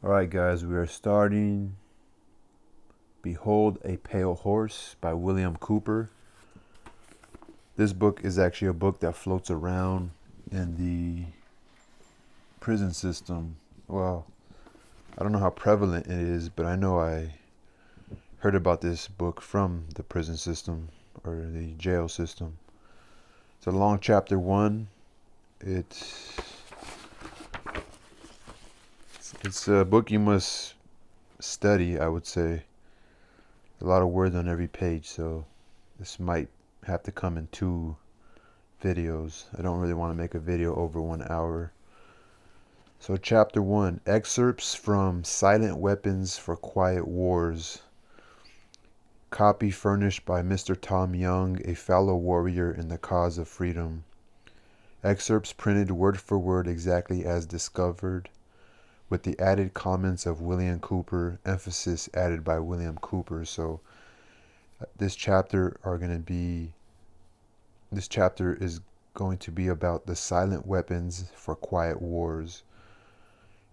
Alright, guys, we are starting Behold a Pale Horse by William Cooper. This book is actually a book that floats around in the prison system. Well, I don't know how prevalent it is, but I know I heard about this book from the prison system or the jail system. It's a long chapter one. It's a book you must study, I would say. A lot of words on every page, so this might have to come in two videos. I don't really want to make a video over 1 hour. So chapter 1, excerpts from Silent Weapons for Quiet Wars. Copy furnished by Mr. Tom Young, a fellow warrior in the cause of freedom. Excerpts printed word for word exactly as discovered, with the added comments of William Cooper, emphasis added by William Cooper. So this chapter is going to be about the silent weapons for quiet wars,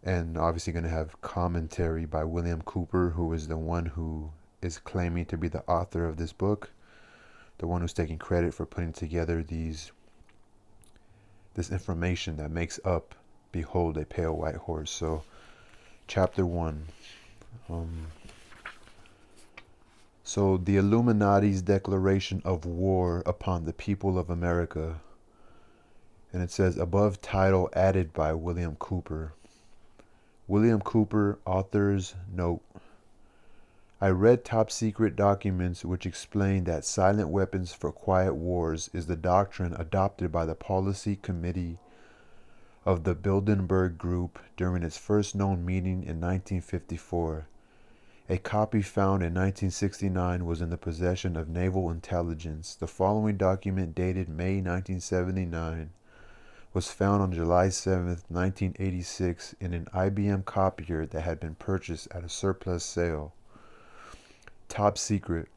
and obviously going to have commentary by William Cooper, who is the one who is claiming to be the author of this book, the one who's taking credit for putting together this information that makes up Behold a Pale White Horse. So chapter 1. So the Illuminati's declaration of war upon the people of America. And it says, above title added by William Cooper. William Cooper, author's note. I read top secret documents which explain that silent weapons for quiet wars is the doctrine adopted by the Policy Committee of the Bilderberg Group during its first known meeting in 1954. A copy found in 1969 was in the possession of Naval Intelligence. The following document, dated May 1979, was found on July 7, 1986, in an IBM copier that had been purchased at a surplus sale. Top secret.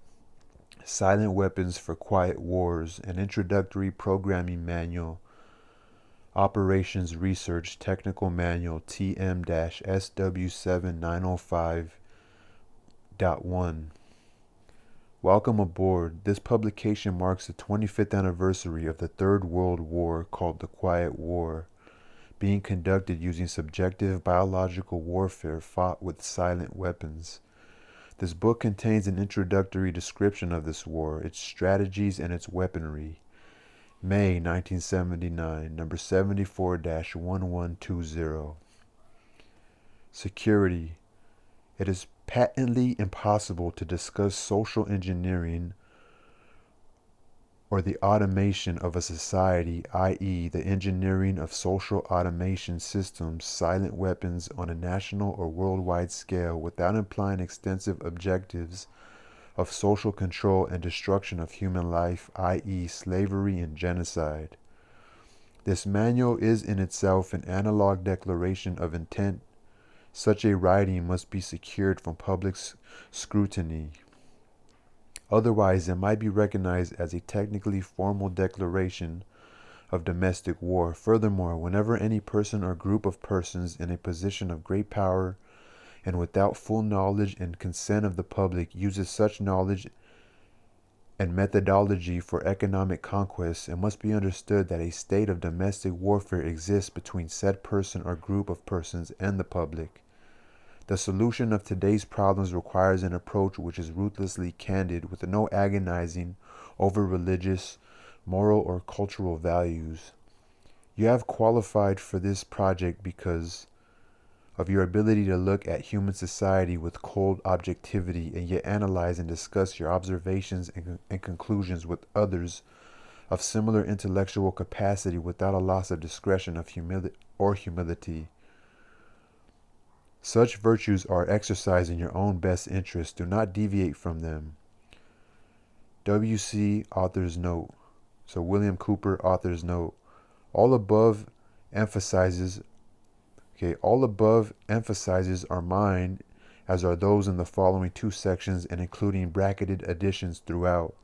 Silent Weapons for Quiet Wars, an introductory programming manual. Operations Research Technical Manual TM-SW7905.1. Welcome aboard. This publication marks the 25th anniversary of the Third World War, called the Quiet War, being conducted using subjective biological warfare fought with silent weapons. This book contains an introductory description of this war, its strategies, and its weaponry. May 1979, number 74-1120. Security. It is patently impossible to discuss social engineering or the automation of a society, i.e., the engineering of social automation systems, silent weapons, on a national or worldwide scale without implying extensive objectives of social control and destruction of human life, i.e., slavery and genocide. This manual is in itself an analog declaration of intent. Such a writing must be secured from public scrutiny. Otherwise, it might be recognized as a technically formal declaration of domestic war. Furthermore, whenever any person or group of persons in a position of great power and without full knowledge and consent of the public uses such knowledge and methodology for economic conquest, it must be understood that a state of domestic warfare exists between said person or group of persons and the public. The solution of today's problems requires an approach which is ruthlessly candid, with no agonizing over religious, moral, or cultural values. You have qualified for this project because of your ability to look at human society with cold objectivity and yet analyze and discuss your observations and conclusions with others of similar intellectual capacity without a loss of discretion or humility. Such virtues are exercised in your own best interest. Do not deviate from them. W.C. Author's Note. So William Cooper, Author's Note. All above emphasizes are mine, as are those in the following two sections, and including bracketed additions throughout.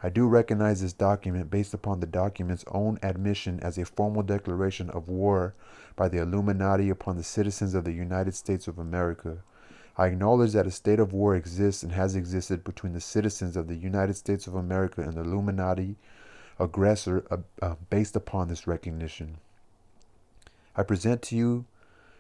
I do recognize this document based upon the document's own admission as a formal declaration of war by the Illuminati upon the citizens of the United States of America. I acknowledge that a state of war exists and has existed between the citizens of the United States of America and the Illuminati aggressor based upon this recognition. I present to you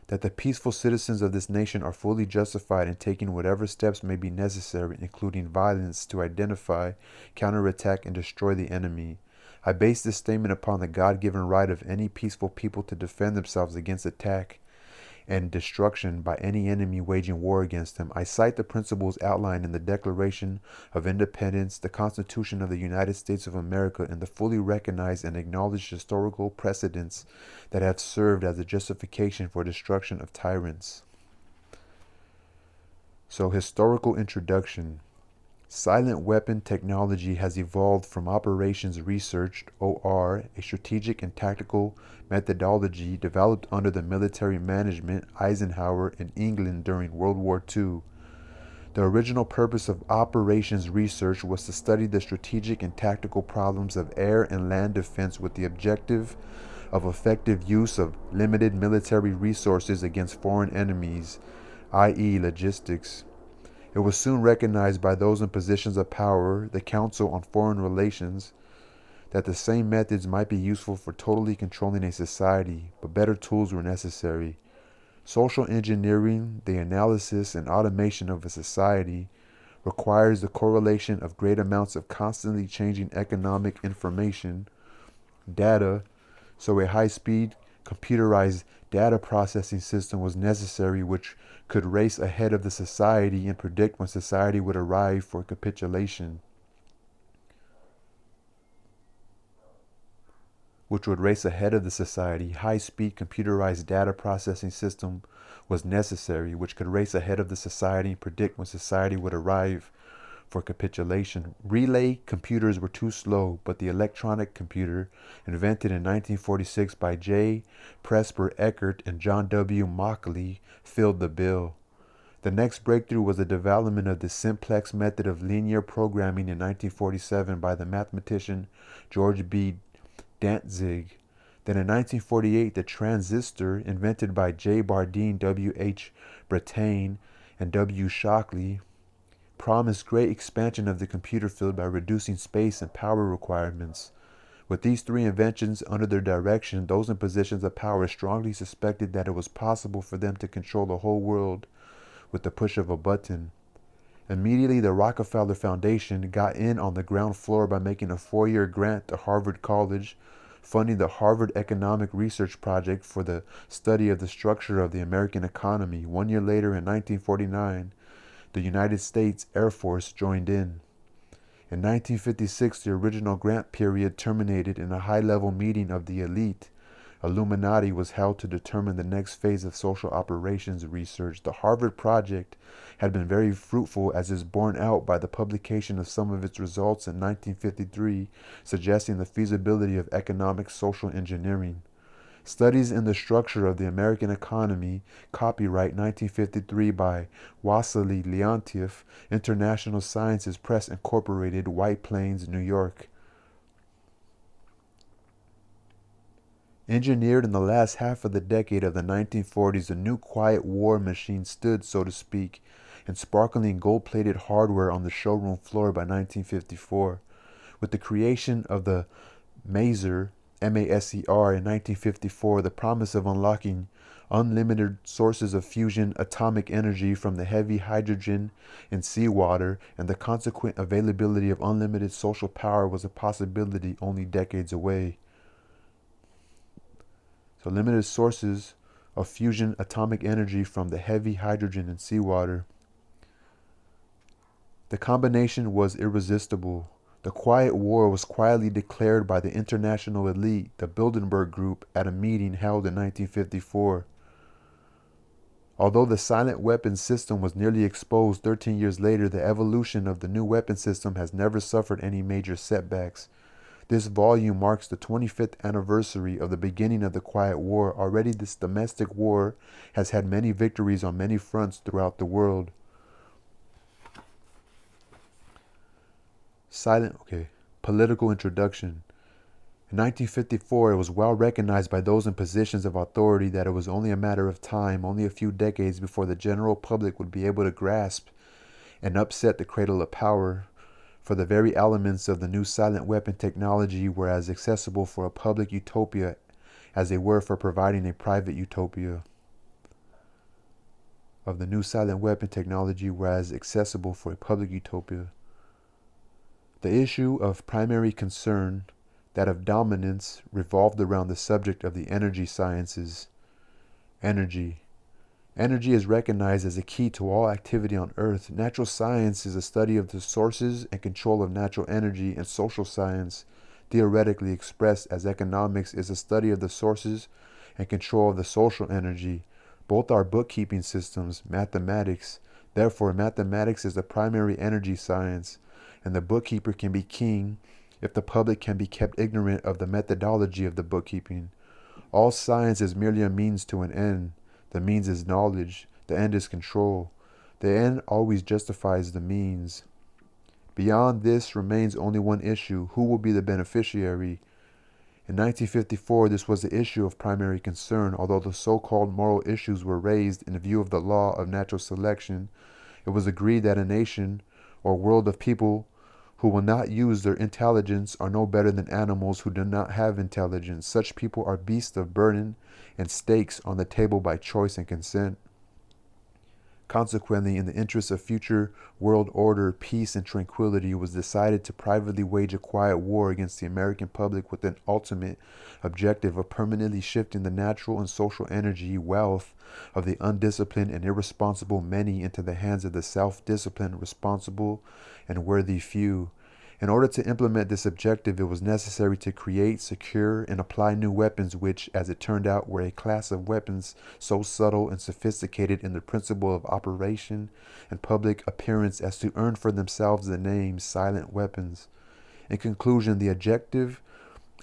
that the peaceful citizens of this nation are fully justified in taking whatever steps may be necessary, including violence, to identify, counterattack, and destroy the enemy. I base this statement upon the God-given right of any peaceful people to defend themselves against attack and destruction by any enemy waging war against them. I cite the principles outlined in the Declaration of Independence, the Constitution of the United States of America, and the fully recognized and acknowledged historical precedents that have served as a justification for destruction of tyrants. So, historical introduction. Silent weapon technology has evolved from operations research, OR, a strategic and tactical methodology developed under the military management Eisenhower in England during World War II. The original purpose of operations research was to study the strategic and tactical problems of air and land defense with the objective of effective use of limited military resources against foreign enemies, i.e., logistics. It was soon recognized by those in positions of power, the Council on Foreign Relations, that the same methods might be useful for totally controlling a society, but better tools were necessary. Social engineering, the analysis and automation of a society, requires the correlation of great amounts of constantly changing economic information, data, so a high-speed, computerized data processing system was necessary which could race ahead of the society and predict when society would arrive for capitulation. High-speed computerized data processing system was necessary, which could race ahead of the society and predict when society would arrive for capitulation. Relay computers were too slow, but the electronic computer, invented in 1946 by J. Presper Eckert and John W. Mauchly, filled the bill. The next breakthrough was the development of the simplex method of linear programming in 1947 by the mathematician George B. Dantzig. Then in 1948, the transistor, invented by J. Bardeen, W. H. Brattain, and W. Shockley, promised great expansion of the computer field by reducing space and power requirements. With these three inventions under their direction, those in positions of power strongly suspected that it was possible for them to control the whole world with the push of a button. Immediately, the Rockefeller Foundation got in on the ground floor by making a 4-year grant to Harvard College, funding the Harvard Economic Research Project for the study of the structure of the American economy. 1 year later, in 1949, the United States Air Force joined in. In 1956, the original grant period terminated and a high-level meeting of the elite Illuminati was held to determine the next phase of social operations research. The Harvard Project had been very fruitful, as is borne out by the publication of some of its results in 1953, suggesting the feasibility of economic social engineering. Studies in the Structure of the American Economy, copyright 1953 by Wassily Leontief, International Sciences Press Incorporated, White Plains, New York. Engineered in the last half of the decade of the 1940s, the new quiet war machine stood, so to speak, in sparkling gold-plated hardware on the showroom floor by 1954. With the creation of the Maser, MASER, in 1954, the promise of unlocking unlimited sources of fusion atomic energy from the heavy hydrogen in seawater and the consequent availability of unlimited social power was a possibility only decades away. So limited sources of fusion atomic energy from the heavy hydrogen in seawater. The combination was irresistible. The Quiet War was quietly declared by the international elite, the Bilderberg Group, at a meeting held in 1954. Although the silent weapons system was nearly exposed 13 years later, the evolution of the new weapon system has never suffered any major setbacks. This volume marks the 25th anniversary of the beginning of the Quiet War. Already this domestic war has had many victories on many fronts throughout the world. Political introduction. In 1954, it was well recognized by those in positions of authority that it was only a matter of time, only a few decades, before the general public would be able to grasp and upset the cradle of power, for the very elements of the new silent weapon technology were as accessible for a public utopia as they were for providing a private utopia. Of the new silent weapon technology were as accessible for a public utopia. The issue of primary concern, that of dominance, revolved around the subject of the energy sciences. Energy. Energy is recognized as a key to all activity on Earth. Natural science is a study of the sources and control of natural energy, and social science, theoretically expressed as economics, is a study of the sources and control of the social energy. Both are bookkeeping systems, mathematics. Therefore, mathematics is the primary energy science, and the bookkeeper can be king if the public can be kept ignorant of the methodology of the bookkeeping. All science is merely a means to an end. The means is knowledge. The end is control. The end always justifies the means. Beyond this remains only one issue: who will be the beneficiary? In 1954, this was the issue of primary concern. Although the so-called moral issues were raised in view of the law of natural selection, it was agreed that a nation or world of people who will not use their intelligence are no better than animals who do not have intelligence. Such people are beasts of burden and stakes on the table by choice and consent. Consequently, in the interest of future world order, peace, and tranquility, it was decided to privately wage a quiet war against the American public with an ultimate objective of permanently shifting the natural and social energy wealth of the undisciplined and irresponsible many into the hands of the self-disciplined, responsible, and worthy few. In order to implement this objective, it was necessary to create, secure, and apply new weapons which, as it turned out, were a class of weapons so subtle and sophisticated in the principle of operation and public appearance as to earn for themselves the name silent weapons. In conclusion, the objective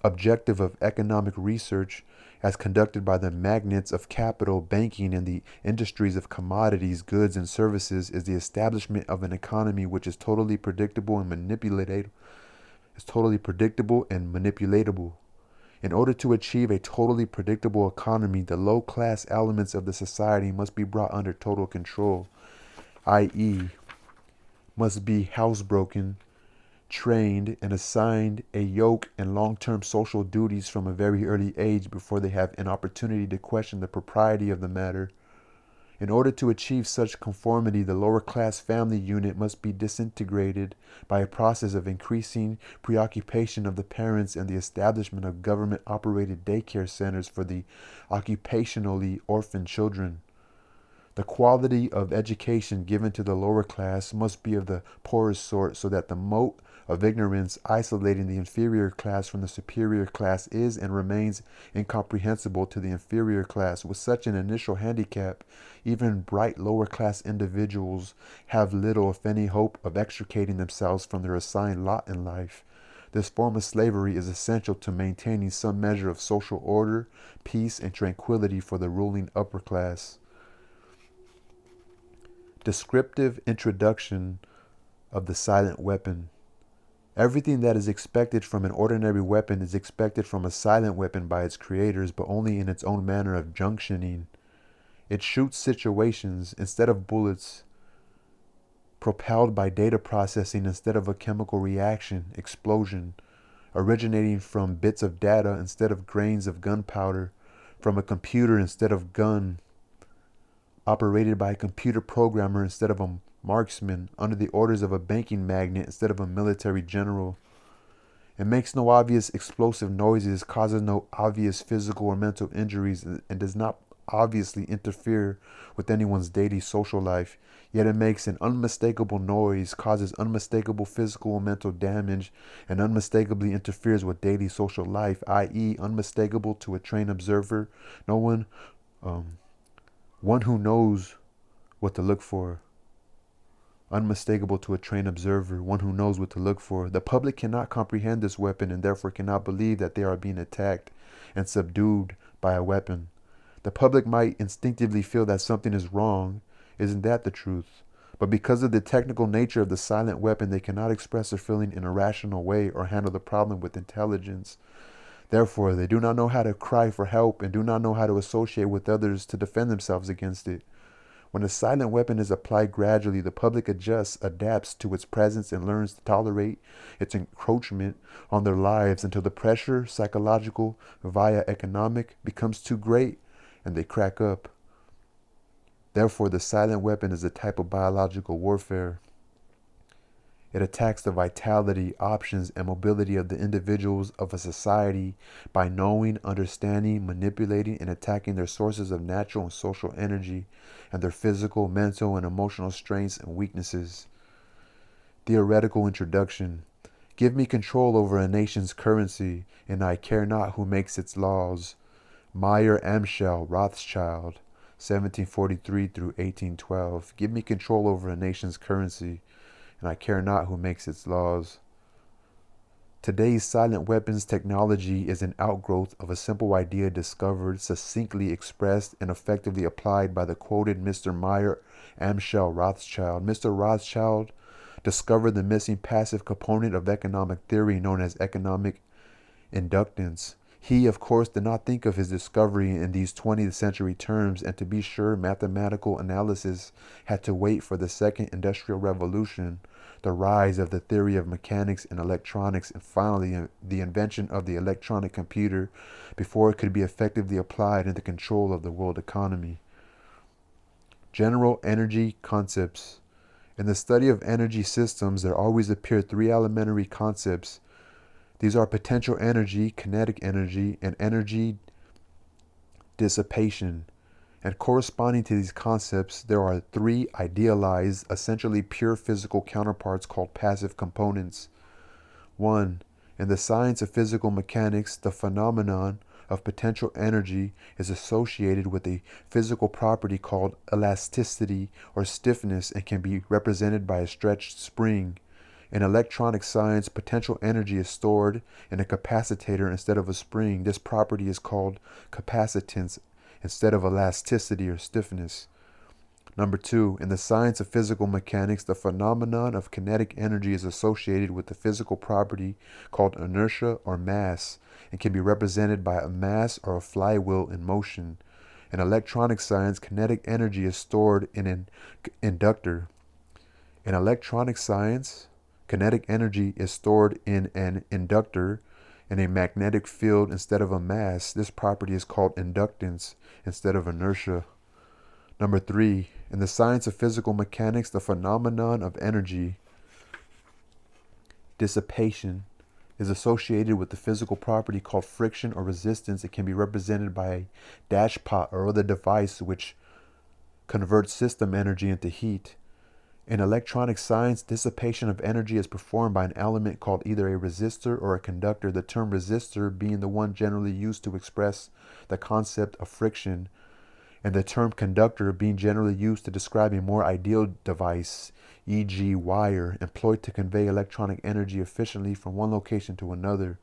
of economic research, as conducted by the magnates of capital, banking, and the industries of commodities, goods, and services, is the establishment of an economy which is totally predictable and manipulatable. In order to achieve a totally predictable economy, the low-class elements of the society must be brought under total control, i.e., must be housebroken, trained, and assigned a yoke and long-term social duties from a very early age before they have an opportunity to question the propriety of the matter. In order to achieve such conformity, the lower-class family unit must be disintegrated by a process of increasing preoccupation of the parents and the establishment of government-operated daycare centers for the occupationally orphaned children. The quality of education given to the lower class must be of the poorest sort, so that the moat of ignorance isolating the inferior class from the superior class is and remains incomprehensible to the inferior class. With such an initial handicap, even bright lower class individuals have little, if any, hope of extricating themselves from their assigned lot in life. This form of slavery is essential to maintaining some measure of social order, peace, and tranquility for the ruling upper class. Descriptive introduction of the silent weapon. Everything that is expected from an ordinary weapon is expected from a silent weapon by its creators, but only in its own manner of junctioning. It shoots situations instead of bullets, propelled by data processing instead of a chemical reaction, explosion, originating from bits of data instead of grains of gunpowder, from a computer instead of gun, operated by a computer programmer instead of a marksman, under the orders of a banking magnate instead of a military general. It makes no obvious explosive noises, causes no obvious physical or mental injuries, and does not obviously interfere with anyone's daily social life. Yet it makes an unmistakable noise, causes unmistakable physical or mental damage, and unmistakably interferes with daily social life, i.e., unmistakable to a trained observer, one who knows what to look for. Unmistakable to a trained observer, one who knows what to look for. The public cannot comprehend this weapon and therefore cannot believe that they are being attacked and subdued by a weapon. The public might instinctively feel that something is wrong. Isn't that the truth? But because of the technical nature of the silent weapon, they cannot express their feeling in a rational way or handle the problem with intelligence. Therefore, they do not know how to cry for help and do not know how to associate with others to defend themselves against it. When a silent weapon is applied gradually, the public adjusts, adapts to its presence, and learns to tolerate its encroachment on their lives until the pressure, psychological via economic, becomes too great and they crack up. Therefore, the silent weapon is a type of biological warfare. It attacks the vitality, options, and mobility of the individuals of a society by knowing, understanding, manipulating, and attacking their sources of natural and social energy and their physical, mental, and emotional strengths and weaknesses. Theoretical introduction. Give me control over a nation's currency, and I care not who makes its laws. Mayer Amschel Rothschild, 1743 through 1812. Give me control over a nation's currency, and I care not who makes its laws. Today's silent weapons technology is an outgrowth of a simple idea discovered, succinctly expressed, and effectively applied by the quoted Mr. Mayer Amschel Rothschild. Mr. Rothschild discovered the missing passive component of economic theory known as economic inductance. He, of course, did not think of his discovery in these 20th century terms, and to be sure, mathematical analysis had to wait for the Second Industrial Revolution, the rise of the theory of mechanics and electronics, and finally the invention of the electronic computer before it could be effectively applied in the control of the world economy. General energy concepts. In the study of energy systems, there always appear three elementary concepts. These are potential energy, kinetic energy, and energy dissipation. And corresponding to these concepts, there are three idealized, essentially pure physical counterparts called passive components. 1. In the science of physical mechanics, the phenomenon of potential energy is associated with a physical property called elasticity or stiffness and can be represented by a stretched spring. In electronic science, potential energy is stored in a capacitor instead of a spring. This property is called capacitance instead of elasticity or stiffness. Number 2, in the science of physical mechanics, the phenomenon of kinetic energy is associated with the physical property called inertia or mass and can be represented by a mass or a flywheel in motion. In electronic science, kinetic energy is stored in an inductor. In electronic science, kinetic energy is stored in an inductor in a magnetic field instead of a mass. This property is called inductance instead of inertia. Number 3, in the science of physical mechanics, the phenomenon of energy dissipation is associated with the physical property called friction or resistance. It can be represented by a dashpot or other device which converts system energy into heat. In electronic science, dissipation of energy is performed by an element called either a resistor or a conductor, the term resistor being the one generally used to express the concept of friction, and the term conductor being generally used to describe a more ideal device, e.g. wire, employed to convey electronic energy efficiently from one location to another.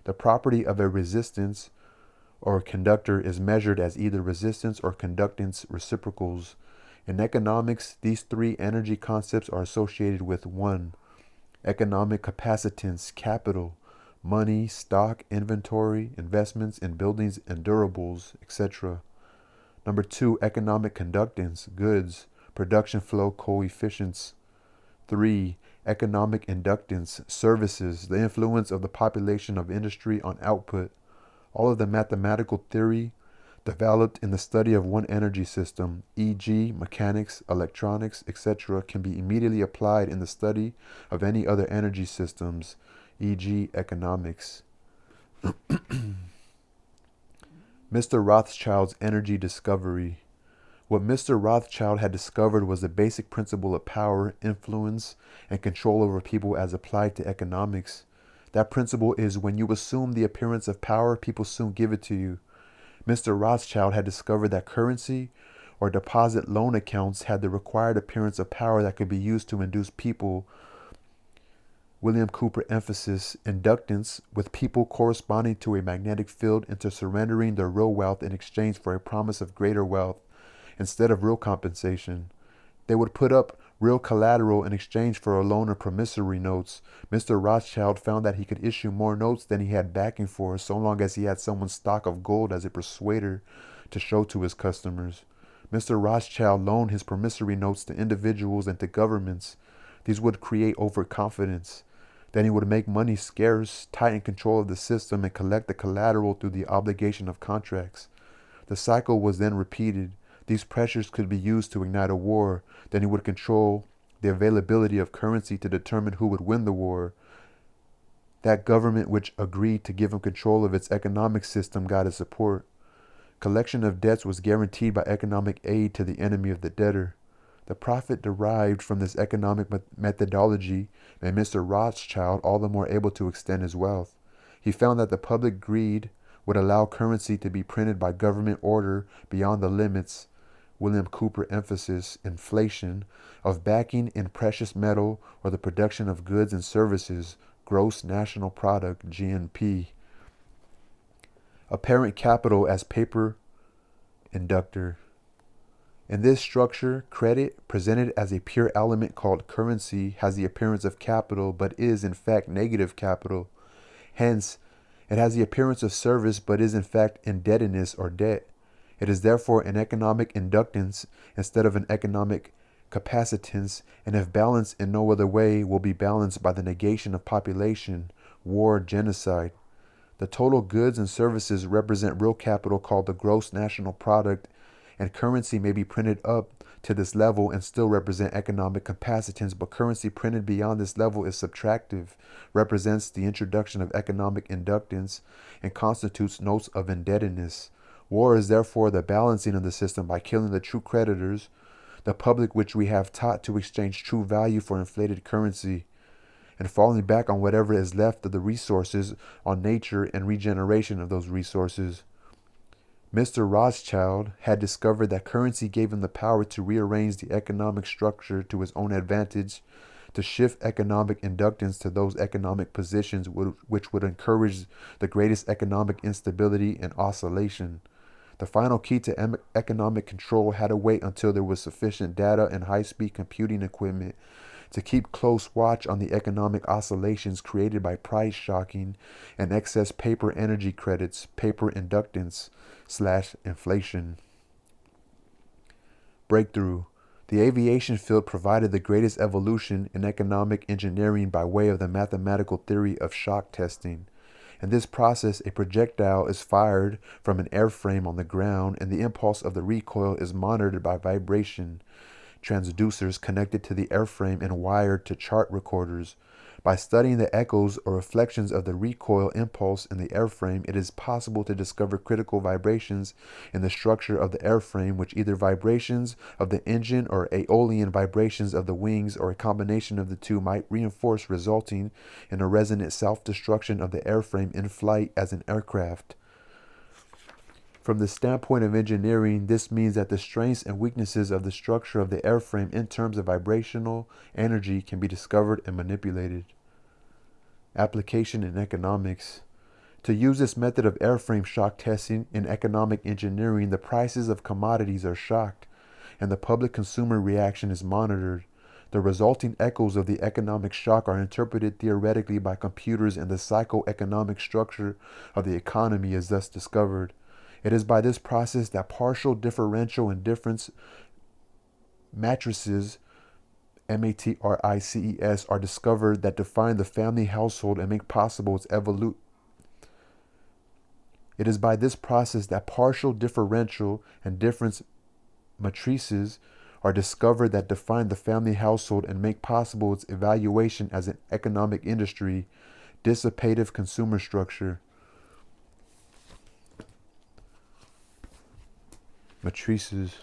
The property of a resistance or conductor is measured as either resistance or conductance reciprocals. In economics, these three energy concepts are associated with 1. Economic capacitance, capital, money, stock, inventory, investments in buildings and durables, etc. Number 2, economic conductance, goods, production flow coefficients. 3, economic inductance, services, the influence of the population of industry on output. All of the mathematical theory developed in the study of one energy system, e.g. mechanics, electronics, etc., can be immediately applied in the study of any other energy systems, e.g. economics. Mr. Rothschild's energy discovery. What Mr. Rothschild had discovered was the basic principle of power, influence, and control over people as applied to economics. That principle is when you assume the appearance of power, people soon give it to you. Mr. Rothschild had discovered that currency or deposit loan accounts had the required appearance of power that could be used to induce people. William Cooper emphasis inductance with people corresponding to a magnetic field into surrendering their real wealth in exchange for a promise of greater wealth instead of real compensation. They would put up real collateral in exchange for a loan of promissory notes. Mr. Rothschild found that he could issue more notes than he had backing for, so long as he had someone's stock of gold as a persuader to show to his customers. Mr. Rothschild loaned his promissory notes to individuals and to governments. These would create overconfidence. Then he would make money scarce, tighten control of the system, and collect the collateral through the obligation of contracts. The cycle was then repeated. These pressures could be used to ignite a war. Then he would control the availability of currency to determine who would win the war. That government which agreed to give him control of its economic system got his support. Collection of debts was guaranteed by economic aid to the enemy of the debtor. The profit derived from this economic methodology made Mr. Rothschild all the more able to extend his wealth. He found that the public greed would allow currency to be printed by government order beyond the limits, William Cooper emphasis, inflation, of backing in precious metal or the production of goods and services, gross national product, GNP. Apparent capital as paper inductor. In this structure, credit, presented as a pure element called currency, has the appearance of capital, but is in fact negative capital. Hence, it has the appearance of service, but is in fact indebtedness or debt. It is therefore an economic inductance instead of an economic capacitance, and if balanced in no other way, will be balanced by the negation of population, war, genocide. The total goods and services represent real capital called the gross national product, and currency may be printed up to this level and still represent economic capacitance, but currency printed beyond this level is subtractive, represents the introduction of economic inductance, and constitutes notes of indebtedness. War is therefore the balancing of the system by killing the true creditors, the public which we have taught to exchange true value for inflated currency, and falling back on whatever is left of the resources, on nature and regeneration of those resources. Mr. Rothschild had discovered that currency gave him the power to rearrange the economic structure to his own advantage, to shift economic inductance to those economic positions which would encourage the greatest economic instability and oscillation. The final key to economic control had to wait until there was sufficient data and high-speed computing equipment to keep close watch on the economic oscillations created by price shocking and excess paper energy credits, paper inductance / inflation. Breakthrough. The aviation field provided the greatest evolution in economic engineering by way of the mathematical theory of shock testing. In this process, a projectile is fired from an airframe on the ground, and the impulse of the recoil is monitored by vibration transducers connected to the airframe and wired to chart recorders. By studying the echoes or reflections of the recoil impulse in the airframe, it is possible to discover critical vibrations in the structure of the airframe, which either vibrations of the engine or aeolian vibrations of the wings or a combination of the two might reinforce, resulting in a resonant self-destruction of the airframe in flight as an aircraft. From the standpoint of engineering, this means that the strengths and weaknesses of the structure of the airframe in terms of vibrational energy can be discovered and manipulated. Application in economics. To use this method of airframe shock testing in economic engineering, the prices of commodities are shocked, and the public consumer reaction is monitored. The resulting echoes of the economic shock are interpreted theoretically by computers, and the psycho-economic structure of the economy is thus discovered. It is by this process that partial differential and difference matrices, matrices, are discovered that define the family household and make possible its evolution. It is by this process that partial differential and difference matrices are discovered that define the family household and make possible its evaluation as an economic industry, dissipative consumer structure. Matrices.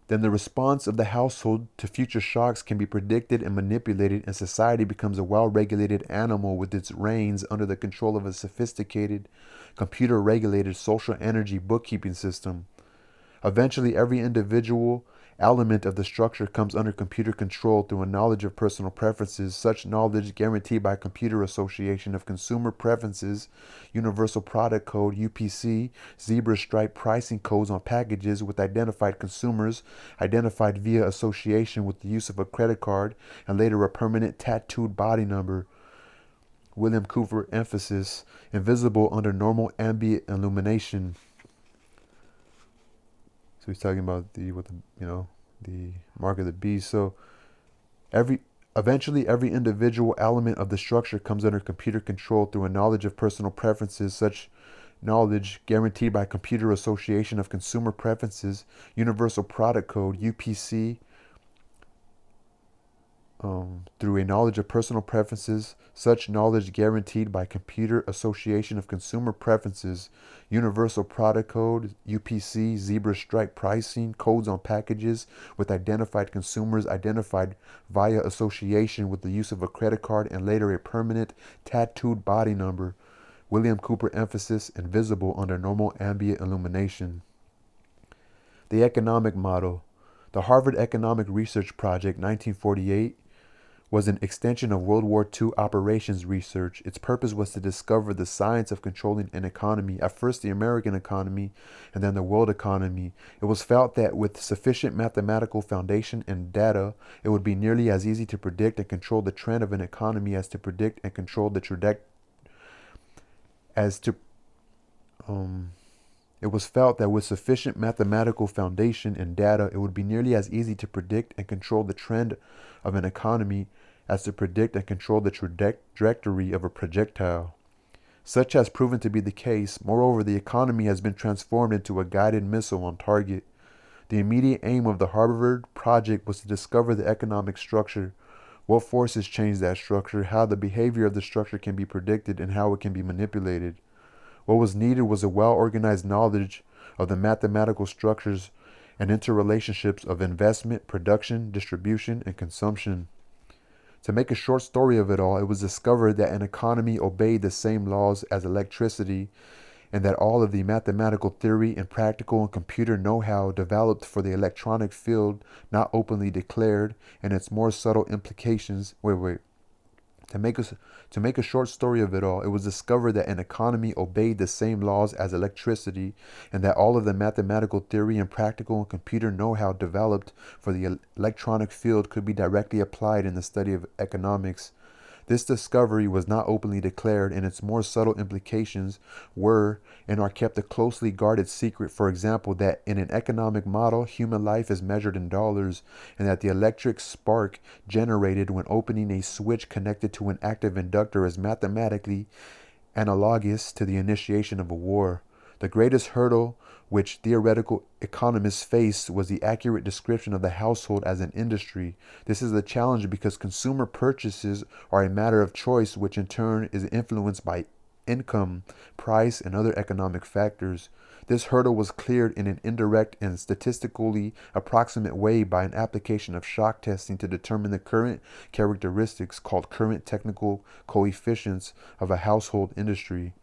Then the response of the household to future shocks can be predicted and manipulated, and society becomes a well-regulated animal with its reins under the control of a sophisticated, computer-regulated social energy bookkeeping system. Eventually, every individual element of the structure comes under computer control through a knowledge of personal preferences, such knowledge guaranteed by computer association of consumer preferences, universal product code, UPC, zebra stripe pricing codes on packages with identified consumers, identified via association with the use of a credit card, and later a permanent tattooed body number. William Cooper emphasis, invisible under normal ambient illumination. So he's talking about the mark of the beast. So eventually every individual element of the structure comes under computer control through a knowledge of personal preferences, such knowledge guaranteed by computer association of consumer preferences, universal product code, UPC, through a knowledge of personal preferences, such knowledge guaranteed by computer association of consumer preferences, universal product code, UPC, zebra stripe pricing, codes on packages with identified consumers, identified via association with the use of a credit card, and later a permanent tattooed body number. William Cooper emphasis, invisible under normal ambient illumination. The economic model. The Harvard Economic Research Project, 1948, was an extension of World War II operations research. Its purpose was to discover the science of controlling an economy, at first the American economy and then the world economy. It was felt that with sufficient mathematical foundation and data, it would be nearly as easy to predict and control the trend of an economy as to predict and control the It was felt that with sufficient mathematical foundation and data, it would be nearly as easy to predict and control the trend of an economy as to predict and control the trajectory of a projectile. Such has proven to be the case. Moreover, the economy has been transformed into a guided missile on target. The immediate aim of the Harvard project was to discover the economic structure, what forces change that structure, how the behavior of the structure can be predicted, and how it can be manipulated. What was needed was a well-organized knowledge of the mathematical structures and interrelationships of investment, production, distribution, and consumption. To make a short story of it all, it was discovered that an economy obeyed the same laws as electricity, and that all of the mathematical theory and practical and computer know-how developed for the electronic field, not openly declared, and its more subtle implications. To make a short story of it all, it was discovered that an economy obeyed the same laws as electricity, and that all of the mathematical theory and practical and computer know-how developed for the electronic field could be directly applied in the study of economics. This discovery was not openly declared, and its more subtle implications were and are kept a closely guarded secret. For example, that in an economic model, human life is measured in dollars, and that the electric spark generated when opening a switch connected to an active inductor is mathematically analogous to the initiation of a war. The greatest hurdle which theoretical economists faced was the accurate description of the household as an industry. This is a challenge because consumer purchases are a matter of choice, which in turn is influenced by income, price, and other economic factors. This hurdle was cleared in an indirect and statistically approximate way by an application of shock testing to determine the current characteristics, called current technical coefficients, of a household industry.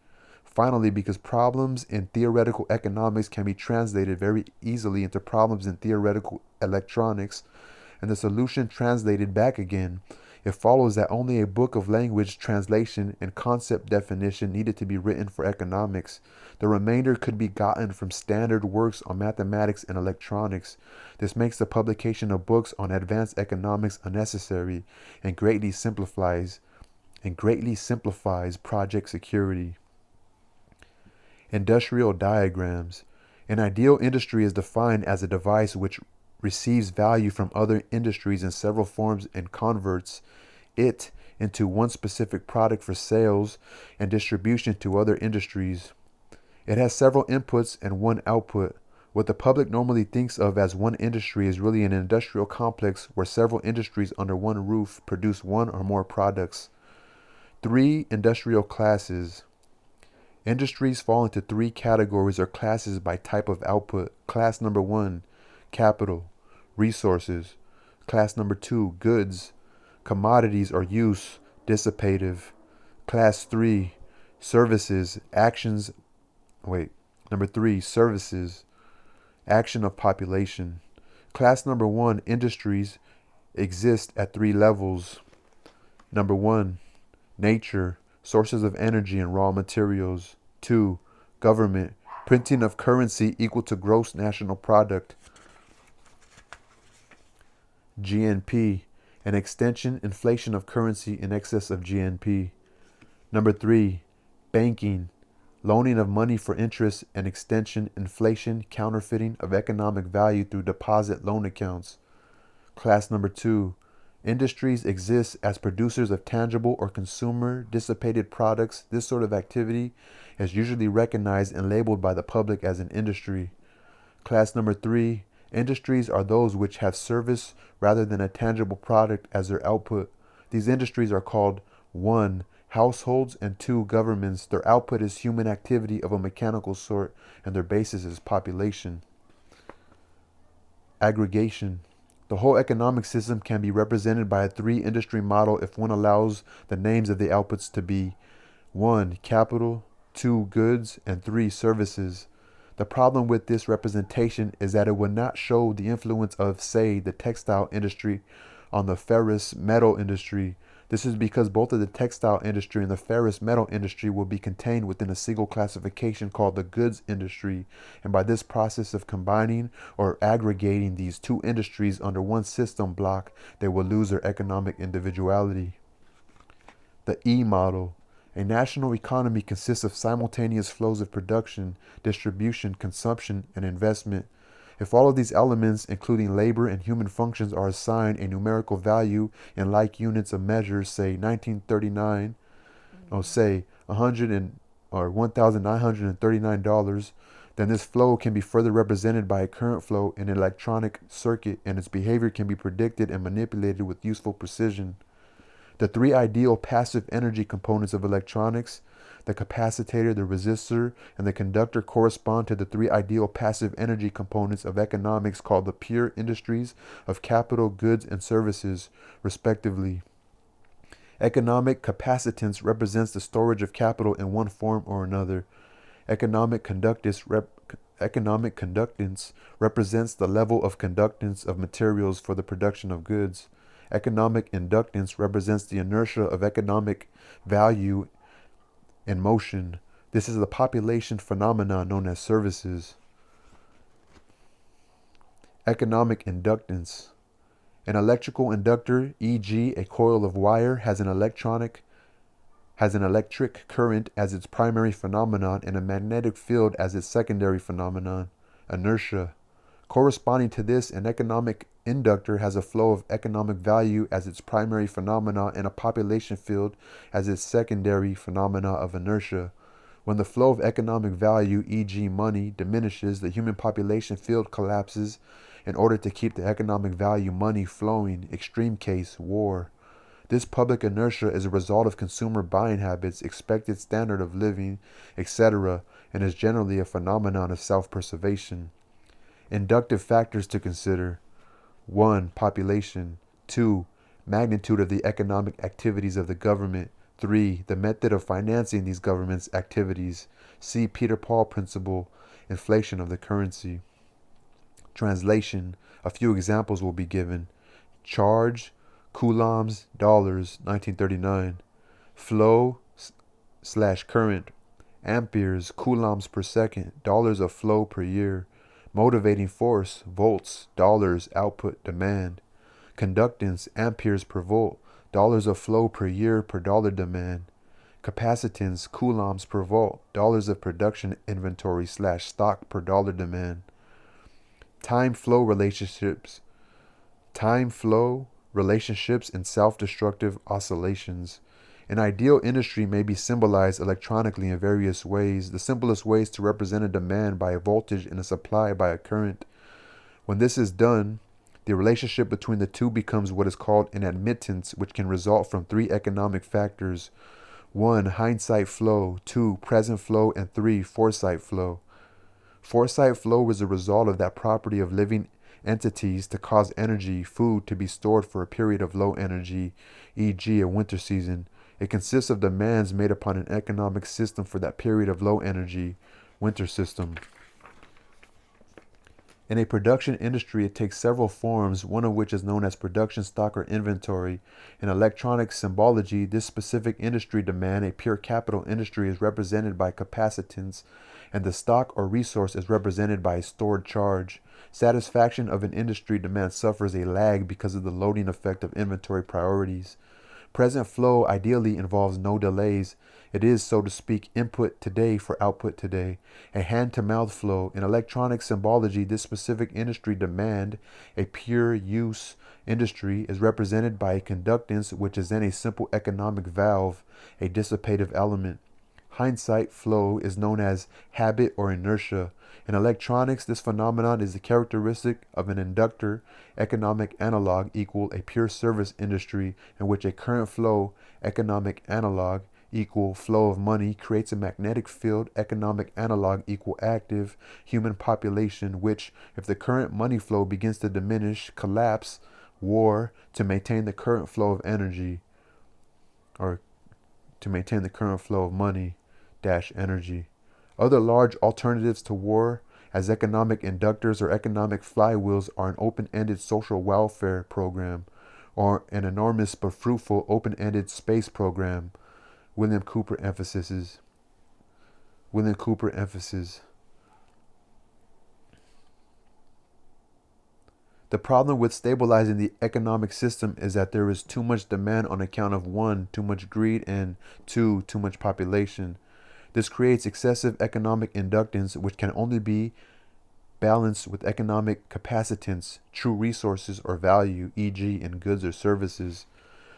Finally, because problems in theoretical economics can be translated very easily into problems in theoretical electronics, and the solution translated back again, it follows that only a book of language translation and concept definition needed to be written for economics. The remainder could be gotten from standard works on mathematics and electronics. This makes the publication of books on advanced economics unnecessary and greatly simplifies project security. Industrial diagrams. An ideal industry is defined as a device which receives value from other industries in several forms and converts it into one specific product for sales and distribution to other industries. It has several inputs and one output. What the public normally thinks of as one industry is really an industrial complex where several industries under one roof produce one or more products. 3 industrial classes. Industries fall into 3 categories or classes by type of output. Class number 1, capital, resources. Class number 2, goods, commodities or use, dissipative. Class 3, services, actions. Number 3, services, action of population. Class number 1, industries, exist at 3 levels. Number 1, nature, sources of energy and raw materials. 2, government, printing of currency equal to gross national product. GNP, an extension, inflation of currency in excess of GNP. Number 3, banking, loaning of money for interest and extension, inflation, counterfeiting of economic value through deposit loan accounts. Class number 2, industries exist as producers of tangible or consumer dissipated products. This sort of activity is usually recognized and labeled by the public as an industry. Class number 3, industries are those which have service rather than a tangible product as their output. These industries are called 1, households, and 2, governments. Their output is human activity of a mechanical sort, and their basis is population. Aggregation. The whole economic system can be represented by a 3-industry model if one allows the names of the outputs to be 1, capital, 2, goods, and 3, services. The problem with this representation is that it would not show the influence of, say, the textile industry on the ferrous metal industry. This is because both of the textile industry and the ferrous metal industry will be contained within a single classification called the goods industry, and by this process of combining or aggregating these 2 industries under one system block, they will lose their economic individuality. The E model. A national economy consists of simultaneous flows of production, distribution, consumption, and investment. If all of these elements, including labor and human functions, are assigned a numerical value in like units of measure, say 1939, say 100 or $1,939, then this flow can be further represented by a current flow in an electronic circuit, and its behavior can be predicted and manipulated with useful precision. The 3 ideal passive energy components of electronics, the capacitor, the resistor, and the conductor, correspond to the 3 ideal passive energy components of economics called the pure industries of capital, goods, and services, respectively. Economic capacitance represents the storage of capital in one form or another. Economic conductance represents the level of conductance of materials for the production of goods. Economic inductance represents the inertia of economic value in motion. This is the population phenomenon known as services. Economic inductance. An electrical inductor, e.g., a coil of wire, has an electric current as its primary phenomenon and a magnetic field as its secondary phenomenon, inertia. Corresponding to this, an economic inductor has a flow of economic value as its primary phenomena and a population field as its secondary phenomena of inertia. When the flow of economic value, e.g. money, diminishes, the human population field collapses in order to keep the economic value money flowing, extreme case, war. This public inertia is a result of consumer buying habits, expected standard of living, etc., and is generally a phenomenon of self-preservation. Inductive factors to consider. 1, population. 2, magnitude of the economic activities of the government. 3, the method of financing these government's activities. See Peter Paul principle, inflation of the currency. Translation. A few examples will be given. Charge, coulombs, dollars, 1939. Flow / current, amperes, coulombs per second, dollars of flow per year. Motivating force, volts, dollars, output, demand. Conductance, amperes per volt, dollars of flow per year per dollar demand. Capacitance, coulombs per volt, dollars of production inventory / stock per dollar demand. Time flow relationships and self-destructive oscillations. An ideal industry may be symbolized electronically in various ways. The simplest way is to represent a demand by a voltage and a supply by a current. When this is done, the relationship between the two becomes what is called an admittance, which can result from 3 economic factors. 1, hindsight flow. 2, present flow. And 3, foresight flow. Foresight flow is a result of that property of living entities to cause energy, food, to be stored for a period of low energy, e.g. a winter season. It consists of demands made upon an economic system for that period of low energy, winter system. In a production industry, it takes several forms, one of which is known as production stock or inventory. In electronic symbology, this specific industry demand, a pure capital industry, is represented by capacitance, and the stock or resource is represented by a stored charge. Satisfaction of an industry demand suffers a lag because of the loading effect of inventory priorities. Present flow ideally involves no delays. It is, so to speak, input today for output today. A hand-to-mouth flow. In electronic symbology, this specific industry demand, a pure use industry, is represented by a conductance which is then a simple economic valve, a dissipative element. Hindsight flow is known as habit or inertia. In electronics, this phenomenon is the characteristic of an inductor economic analog equal a pure service industry in which a current flow economic analog equal flow of money creates a magnetic field economic analog equal active human population which, if the current money flow begins to diminish, collapse, war to maintain the current flow of energy, or to maintain the current flow of money dash energy. Other large alternatives to war as economic inductors or economic flywheels are an open-ended social welfare program or an enormous but fruitful open-ended space program. William Cooper emphasizes. The problem with stabilizing the economic system is that there is too much demand on account of 1, too much greed, and 2, too much population. This creates excessive economic inductance, which can only be balanced with economic capacitance, true resources or value, e.g. in goods or services.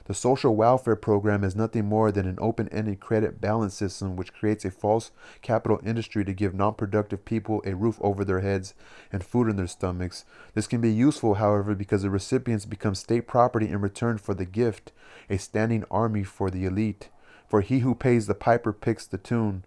The social welfare program is nothing more than an open-ended credit balance system which creates a false capital industry to give non-productive people a roof over their heads and food in their stomachs. This can be useful, however, because the recipients become state property in return for the gift, a standing army for the elite. For he who pays the piper picks the tune.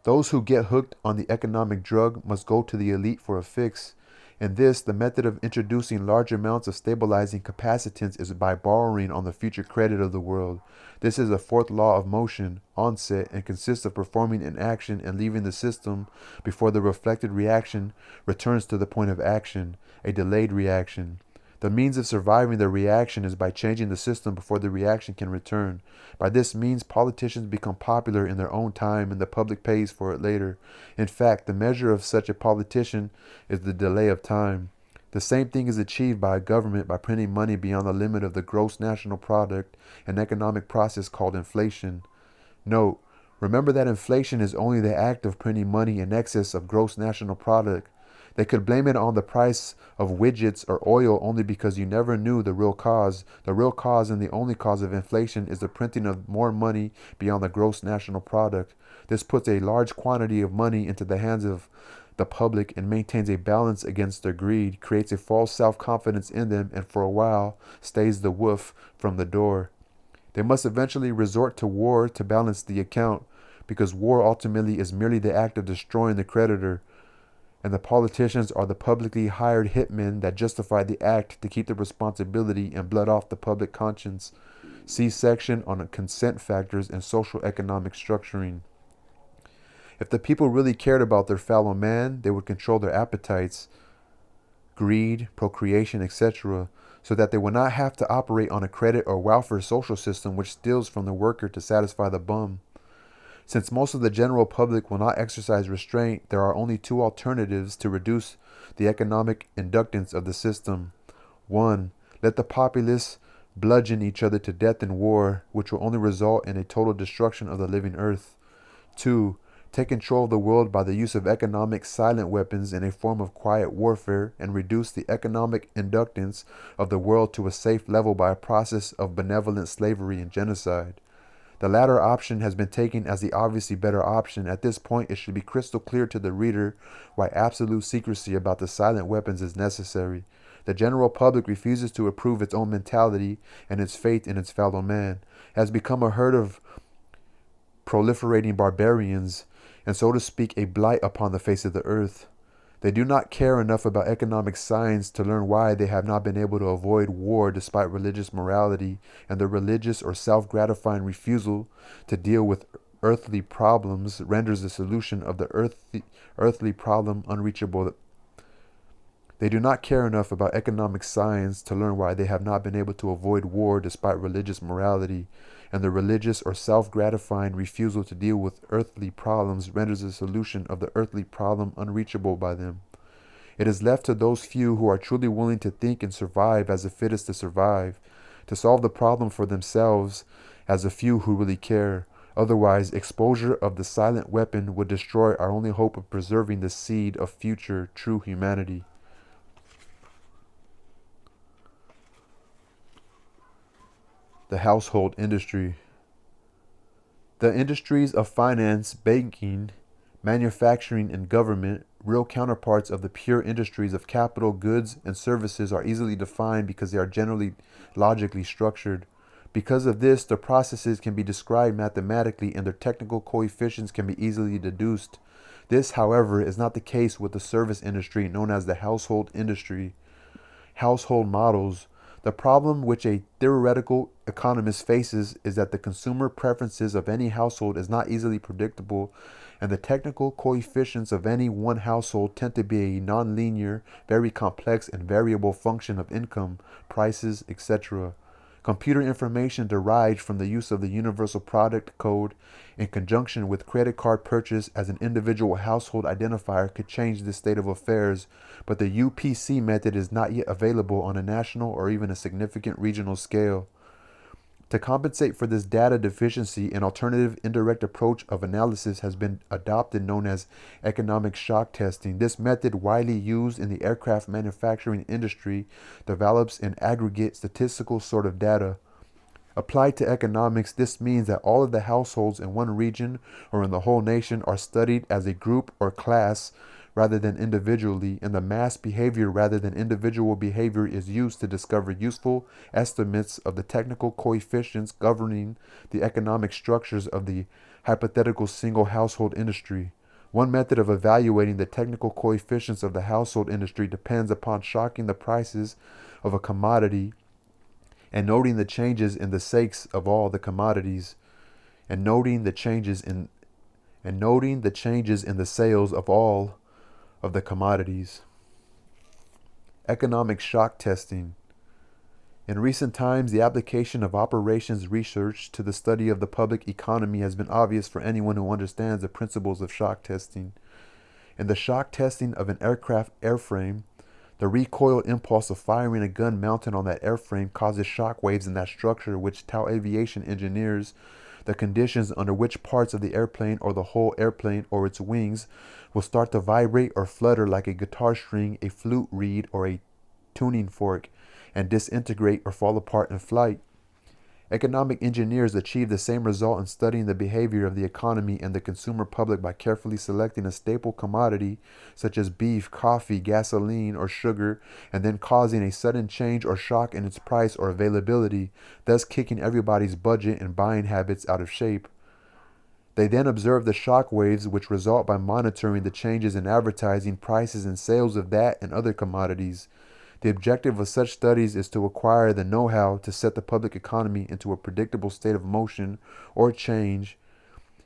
Those who get hooked on the economic drug must go to the elite for a fix. In this, the method of introducing large amounts of stabilizing capacitance is by borrowing on the future credit of the world. This is the fourth law of motion, onset, and consists of performing an action and leaving the system before the reflected reaction returns to the point of action, a delayed reaction. The means of surviving the reaction is by changing the system before the reaction can return. By this means, politicians become popular in their own time and the public pays for it later. In fact, the measure of such a politician is the delay of time. The same thing is achieved by a government by printing money beyond the limit of the gross national product, an economic process called inflation. Note, remember that inflation is only the act of printing money in excess of gross national product. They could blame it on the price of widgets or oil only because you never knew the real cause. The real cause and the only cause of inflation is the printing of more money beyond the gross national product. This puts a large quantity of money into the hands of the public and maintains a balance against their greed, creates a false self-confidence in them, and for a while stays the wolf from the door. They must eventually resort to war to balance the account, because war ultimately is merely the act of destroying the creditor, and the politicians are the publicly hired hitmen that justify the act to keep the responsibility and blood off the public conscience. See section on consent factors and social economic structuring. If the people really cared about their fellow man, they would control their appetites, greed, procreation, etc., so that they would not have to operate on a credit or welfare social system which steals from the worker to satisfy the bum. Since most of the general public will not exercise restraint, there are only two alternatives to reduce the economic inductance of the system. 1. Let the populace bludgeon each other to death in war, which will only result in a total destruction of the living earth. 2. Take control of the world by the use of economic silent weapons in a form of quiet warfare and reduce the economic inductance of the world to a safe level by a process of benevolent slavery and genocide. The latter option has been taken as the obviously better option. At this point, it should be crystal clear to the reader why absolute secrecy about the silent weapons is necessary. The general public refuses to approve its own mentality and its faith in its fellow man. It has become a herd of proliferating barbarians, and so to speak, a blight upon the face of the earth. They do not care enough about economic science to learn why they have not been able to avoid war despite religious morality and their religious or self-gratifying refusal to deal with earthly problems renders the solution of the earthly problem unreachable. They do not care enough about economic science to learn why they have not been able to avoid war despite religious morality, and the religious or self-gratifying refusal to deal with earthly problems renders the solution of the earthly problem unreachable by them. It is left to those few who are truly willing to think and survive as the fittest to survive, to solve the problem for themselves as the few who really care. Otherwise, exposure of the silent weapon would destroy our only hope of preserving the seed of future true humanity. The household industry. The industries of finance, banking, manufacturing, and government, real counterparts of the pure industries of capital, goods, and services, are easily defined because they are generally logically structured. Because of this, their processes can be described mathematically and their technical coefficients can be easily deduced. This, however, is not the case with the service industry known as the household industry. Household models. The problem which a theoretical economist faces is that the consumer preferences of any household is not easily predictable, and the technical coefficients of any one household tend to be a nonlinear, very complex and variable function of income, prices, etc. Computer information derived from the use of the Universal Product Code in conjunction with credit card purchase as an individual household identifier could change this state of affairs, but the UPC method is not yet available on a national or even a significant regional scale. To compensate for this data deficiency, an alternative indirect approach of analysis has been adopted known as economic shock testing. This method, widely used in the aircraft manufacturing industry, develops an aggregate statistical sort of data. Applied to economics, this means that all of the households in one region or in the whole nation are studied as a group or class rather than individually, and the mass behavior rather than individual behavior is used to discover useful estimates of the technical coefficients governing the economic structures of the hypothetical single household industry. One method of evaluating the technical coefficients of the household industry depends upon shocking the prices of a commodity and noting the changes in the sakes of all the commodities, and noting the changes in the sales of all of the commodities. Economic shock testing. In recent times, the application of operations research to the study of the public economy has been obvious for anyone who understands the principles of shock testing. In the shock testing of an aircraft airframe, the recoil impulse of firing a gun mounted on that airframe causes shock waves in that structure which tell aviation engineers the conditions under which parts of the airplane or the whole airplane or its wings will start to vibrate or flutter like a guitar string, a flute reed, or a tuning fork, and disintegrate or fall apart in flight. Economic engineers achieve the same result in studying the behavior of the economy and the consumer public by carefully selecting a staple commodity such as beef, coffee, gasoline, or sugar, and then causing a sudden change or shock in its price or availability, thus kicking everybody's budget and buying habits out of shape. They then observe the shock waves which result by monitoring the changes in advertising, prices, and sales of that and other commodities. The objective of such studies is to acquire the know-how to set the public economy into a predictable state of motion or change,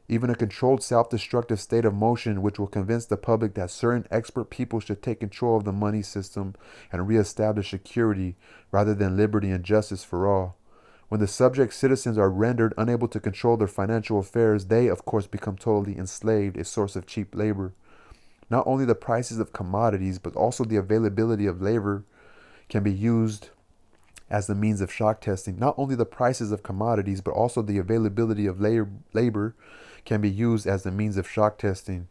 even a controlled self-destructive state of motion which will convince the public that certain expert people should take control of the money system and reestablish security rather than liberty and justice for all. When the subject citizens are rendered unable to control their financial affairs, they, of course, become totally enslaved, a source of cheap labor. Not only the prices of commodities, but also the availability of labor can be used as the means of shock testing. Not only the prices of commodities, but also the availability of labor can be used as the means of shock testing.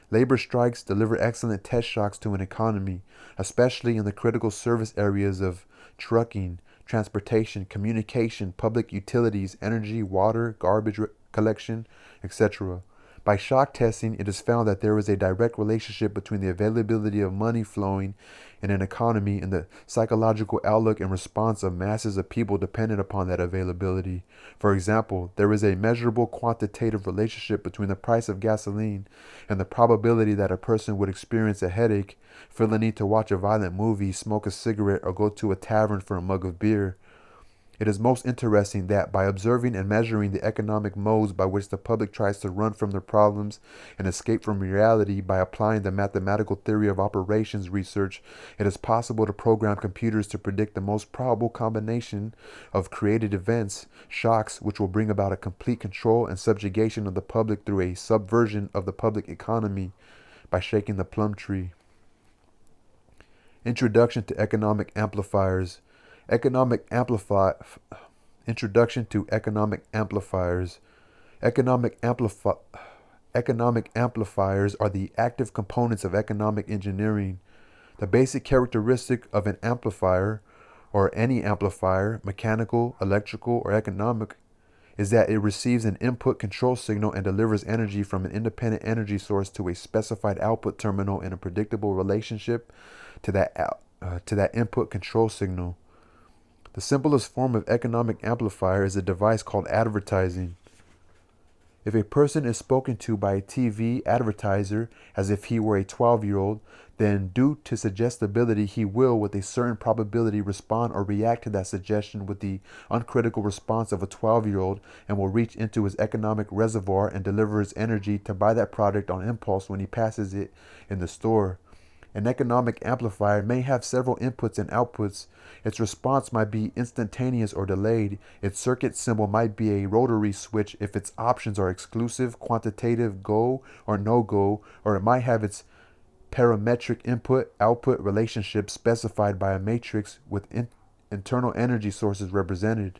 Labor strikes deliver excellent test shocks to an economy, especially in the critical service areas of trucking, transportation, communication, public utilities, energy, water, garbage collection, etc. By shock testing, it is found that there is a direct relationship between the availability of money flowing in an economy and the psychological outlook and response of masses of people dependent upon that availability. For example, there is a measurable quantitative relationship between the price of gasoline and the probability that a person would experience a headache, feel the need to watch a violent movie, smoke a cigarette, or go to a tavern for a mug of beer. It is most interesting that by observing and measuring the economic modes by which the public tries to run from their problems and escape from reality by applying the mathematical theory of operations research, it is possible to program computers to predict the most probable combination of created events, shocks, which will bring about a complete control and subjugation of the public through a subversion of the public economy by shaking the plum tree. Introduction to economic amplifiers. Introduction to economic amplifiers. Economic amplifiers are the active components of economic engineering. The basic characteristic of an amplifier, or any amplifier, mechanical, electrical, or economic, is that it receives an input control signal and delivers energy from an independent energy source to a specified output terminal in a predictable relationship to that input control signal. The simplest form of economic amplifier is a device called advertising. If a person is spoken to by a TV advertiser as if he were a 12-year-old, then due to suggestibility, he will, with a certain probability, respond or react to that suggestion with the uncritical response of a 12-year-old and will reach into his economic reservoir and deliver his energy to buy that product on impulse when he passes it in the store. An economic amplifier may have several inputs and outputs. Its response might be instantaneous or delayed. Its circuit symbol might be a rotary switch if its options are exclusive, quantitative, go or no go, or it might have its parametric input-output relationship specified by a matrix with internal energy sources represented.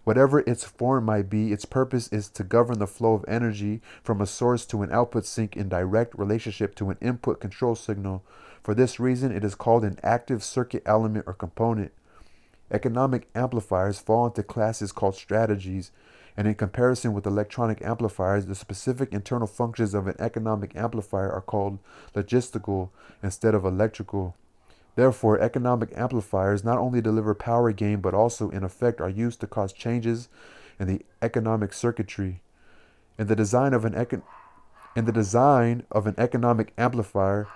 Whatever its form might be, its purpose is to govern the flow of energy from a source to an output sink in direct relationship to an input control signal. For this reason, it is called an active circuit element or component. Economic amplifiers fall into classes called strategies, and in comparison with electronic amplifiers, the specific internal functions of an economic amplifier are called logistical instead of electrical. Therefore, economic amplifiers not only deliver power gain but also, in effect, are used to cause changes in the economic circuitry. In the design of an economic amplifier,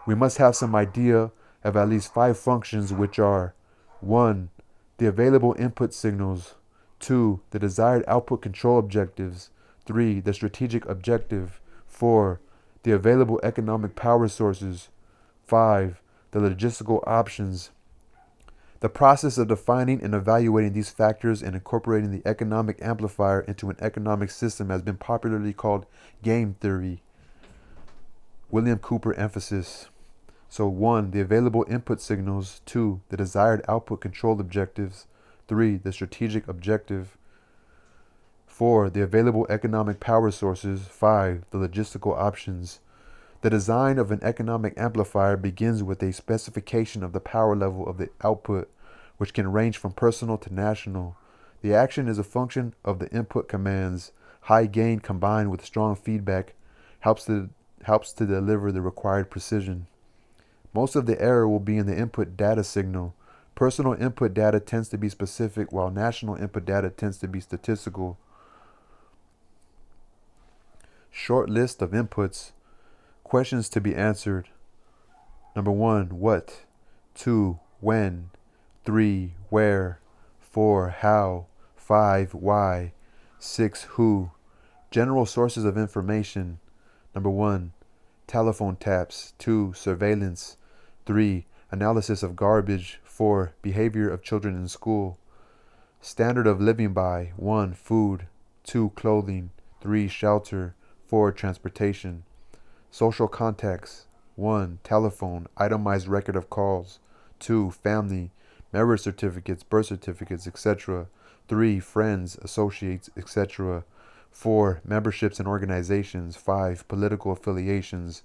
we must have some idea of at least 5 functions, which are: 1. The available input signals. 2. The desired output control objectives. 3. The strategic objective. 4. The available economic power sources. 5. The logistical options. The process of defining and evaluating these factors and incorporating the economic amplifier into an economic system has been popularly called game theory. William Cooper emphasis. So 1. The available input signals. 2. The desired output control objectives. 3. The strategic objective. 4. The available economic power sources. 5. The logistical options. The design of an economic amplifier begins with a specification of the power level of the output, which can range from personal to national. The action is a function of the input commands. High gain combined with strong feedback helps to deliver the required precision. Most of the error will be in the input data signal. Personal input data tends to be specific, while national input data tends to be statistical. Short list of inputs. Questions to be answered. Number 1, what? 2, when? 3, where? 4, how? 5, why? 6, who? General sources of information. Number 1, telephone taps. 2, surveillance. 3, analysis of garbage. 4, behavior of children in school. Standard of living by. 1, food. 2, clothing. 3, shelter. 4, transportation. Social contacts. 1, telephone, itemized record of calls. 2, family, marriage certificates, birth certificates, etc. 3, friends, associates, etc. 4, memberships in organizations. 5, political affiliations.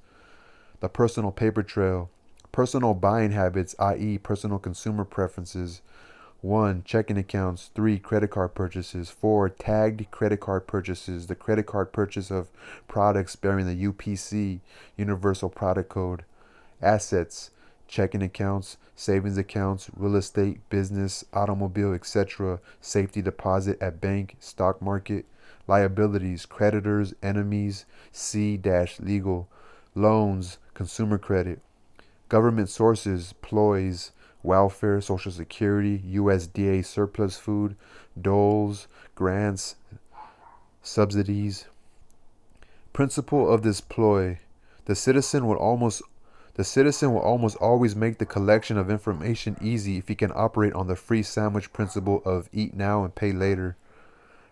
The personal paper trail. Personal buying habits, i.e. personal consumer preferences. 1, checking accounts. 3, credit card purchases. 4, tagged credit card purchases. The credit card purchase of products bearing the UPC, Universal Product Code. Assets, checking accounts, savings accounts, real estate, business, automobile, etc. Safety deposit at bank, stock market. Liabilities, creditors, enemies, C-legal. Loans, consumer credit. Government sources, ploys. welfare, Social Security, USDA surplus food, doles, grants, subsidies. Principle of this ploy: the citizen will almost always make the collection of information easy if he can operate on the free sandwich principle of eat now and pay later.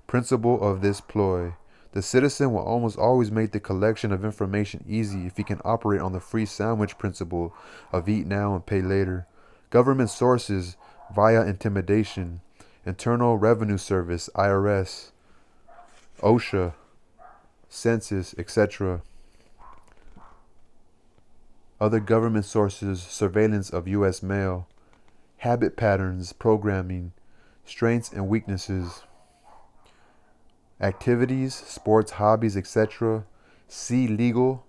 Principle of this ploy: the citizen will almost always make the collection of information easy if he can operate on the free sandwich principle of eat now and pay later. Government sources via intimidation: Internal Revenue Service, IRS, OSHA, Census, etc. Other government sources: surveillance of U.S. mail, habit patterns, programming, strengths and weaknesses, activities, sports, hobbies, etc. See legal,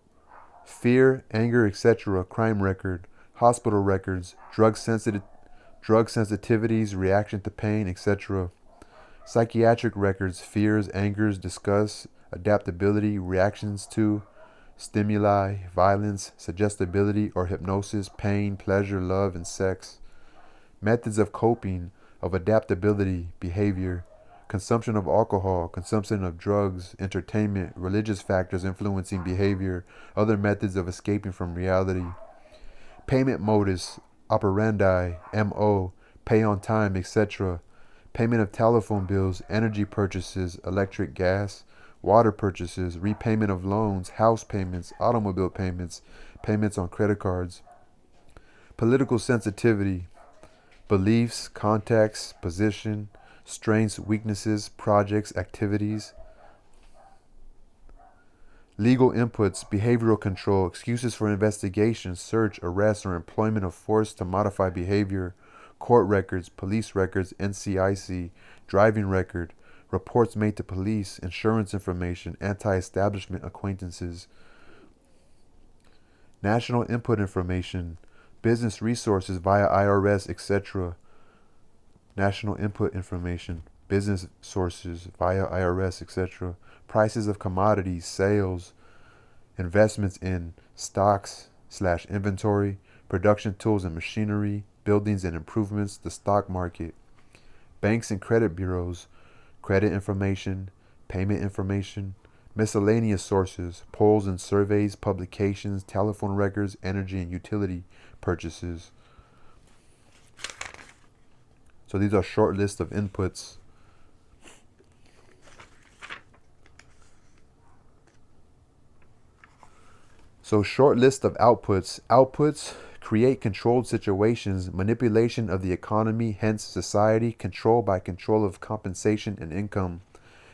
fear, anger, etc. Crime record, hospital records, drug sensitivities, reaction to pain, etc. Psychiatric records, fears, angers, disgust, adaptability, reactions to stimuli, violence, suggestibility or hypnosis, pain, pleasure, love, and sex. Methods of coping, of adaptability, behavior, consumption of alcohol, consumption of drugs, entertainment, religious factors influencing behavior, other methods of escaping from reality. Payment modus operandi, MO, pay on time, etc. Payment of telephone bills, energy purchases, electric, gas, water purchases, repayment of loans, house payments, automobile payments, payments on credit cards. Political sensitivity, beliefs, contacts, position, strengths, weaknesses, projects, activities. Legal inputs, behavioral control, excuses for investigation, search, arrest, or employment of force to modify behavior, court records, police records, NCIC, driving record, reports made to police, insurance information, anti-establishment acquaintances. National input information, business resources via IRS, etc. National input information, business sources via IRS, etc. Prices of commodities, sales, investments in stocks/inventory, production tools and machinery, buildings and improvements, the stock market. Banks and credit bureaus, credit information, payment information, miscellaneous sources, polls and surveys, publications, telephone records, energy and utility purchases. So these are short lists of inputs. So short list of outputs. Outputs: create controlled situations, manipulation of the economy, hence society, control by control of compensation and income.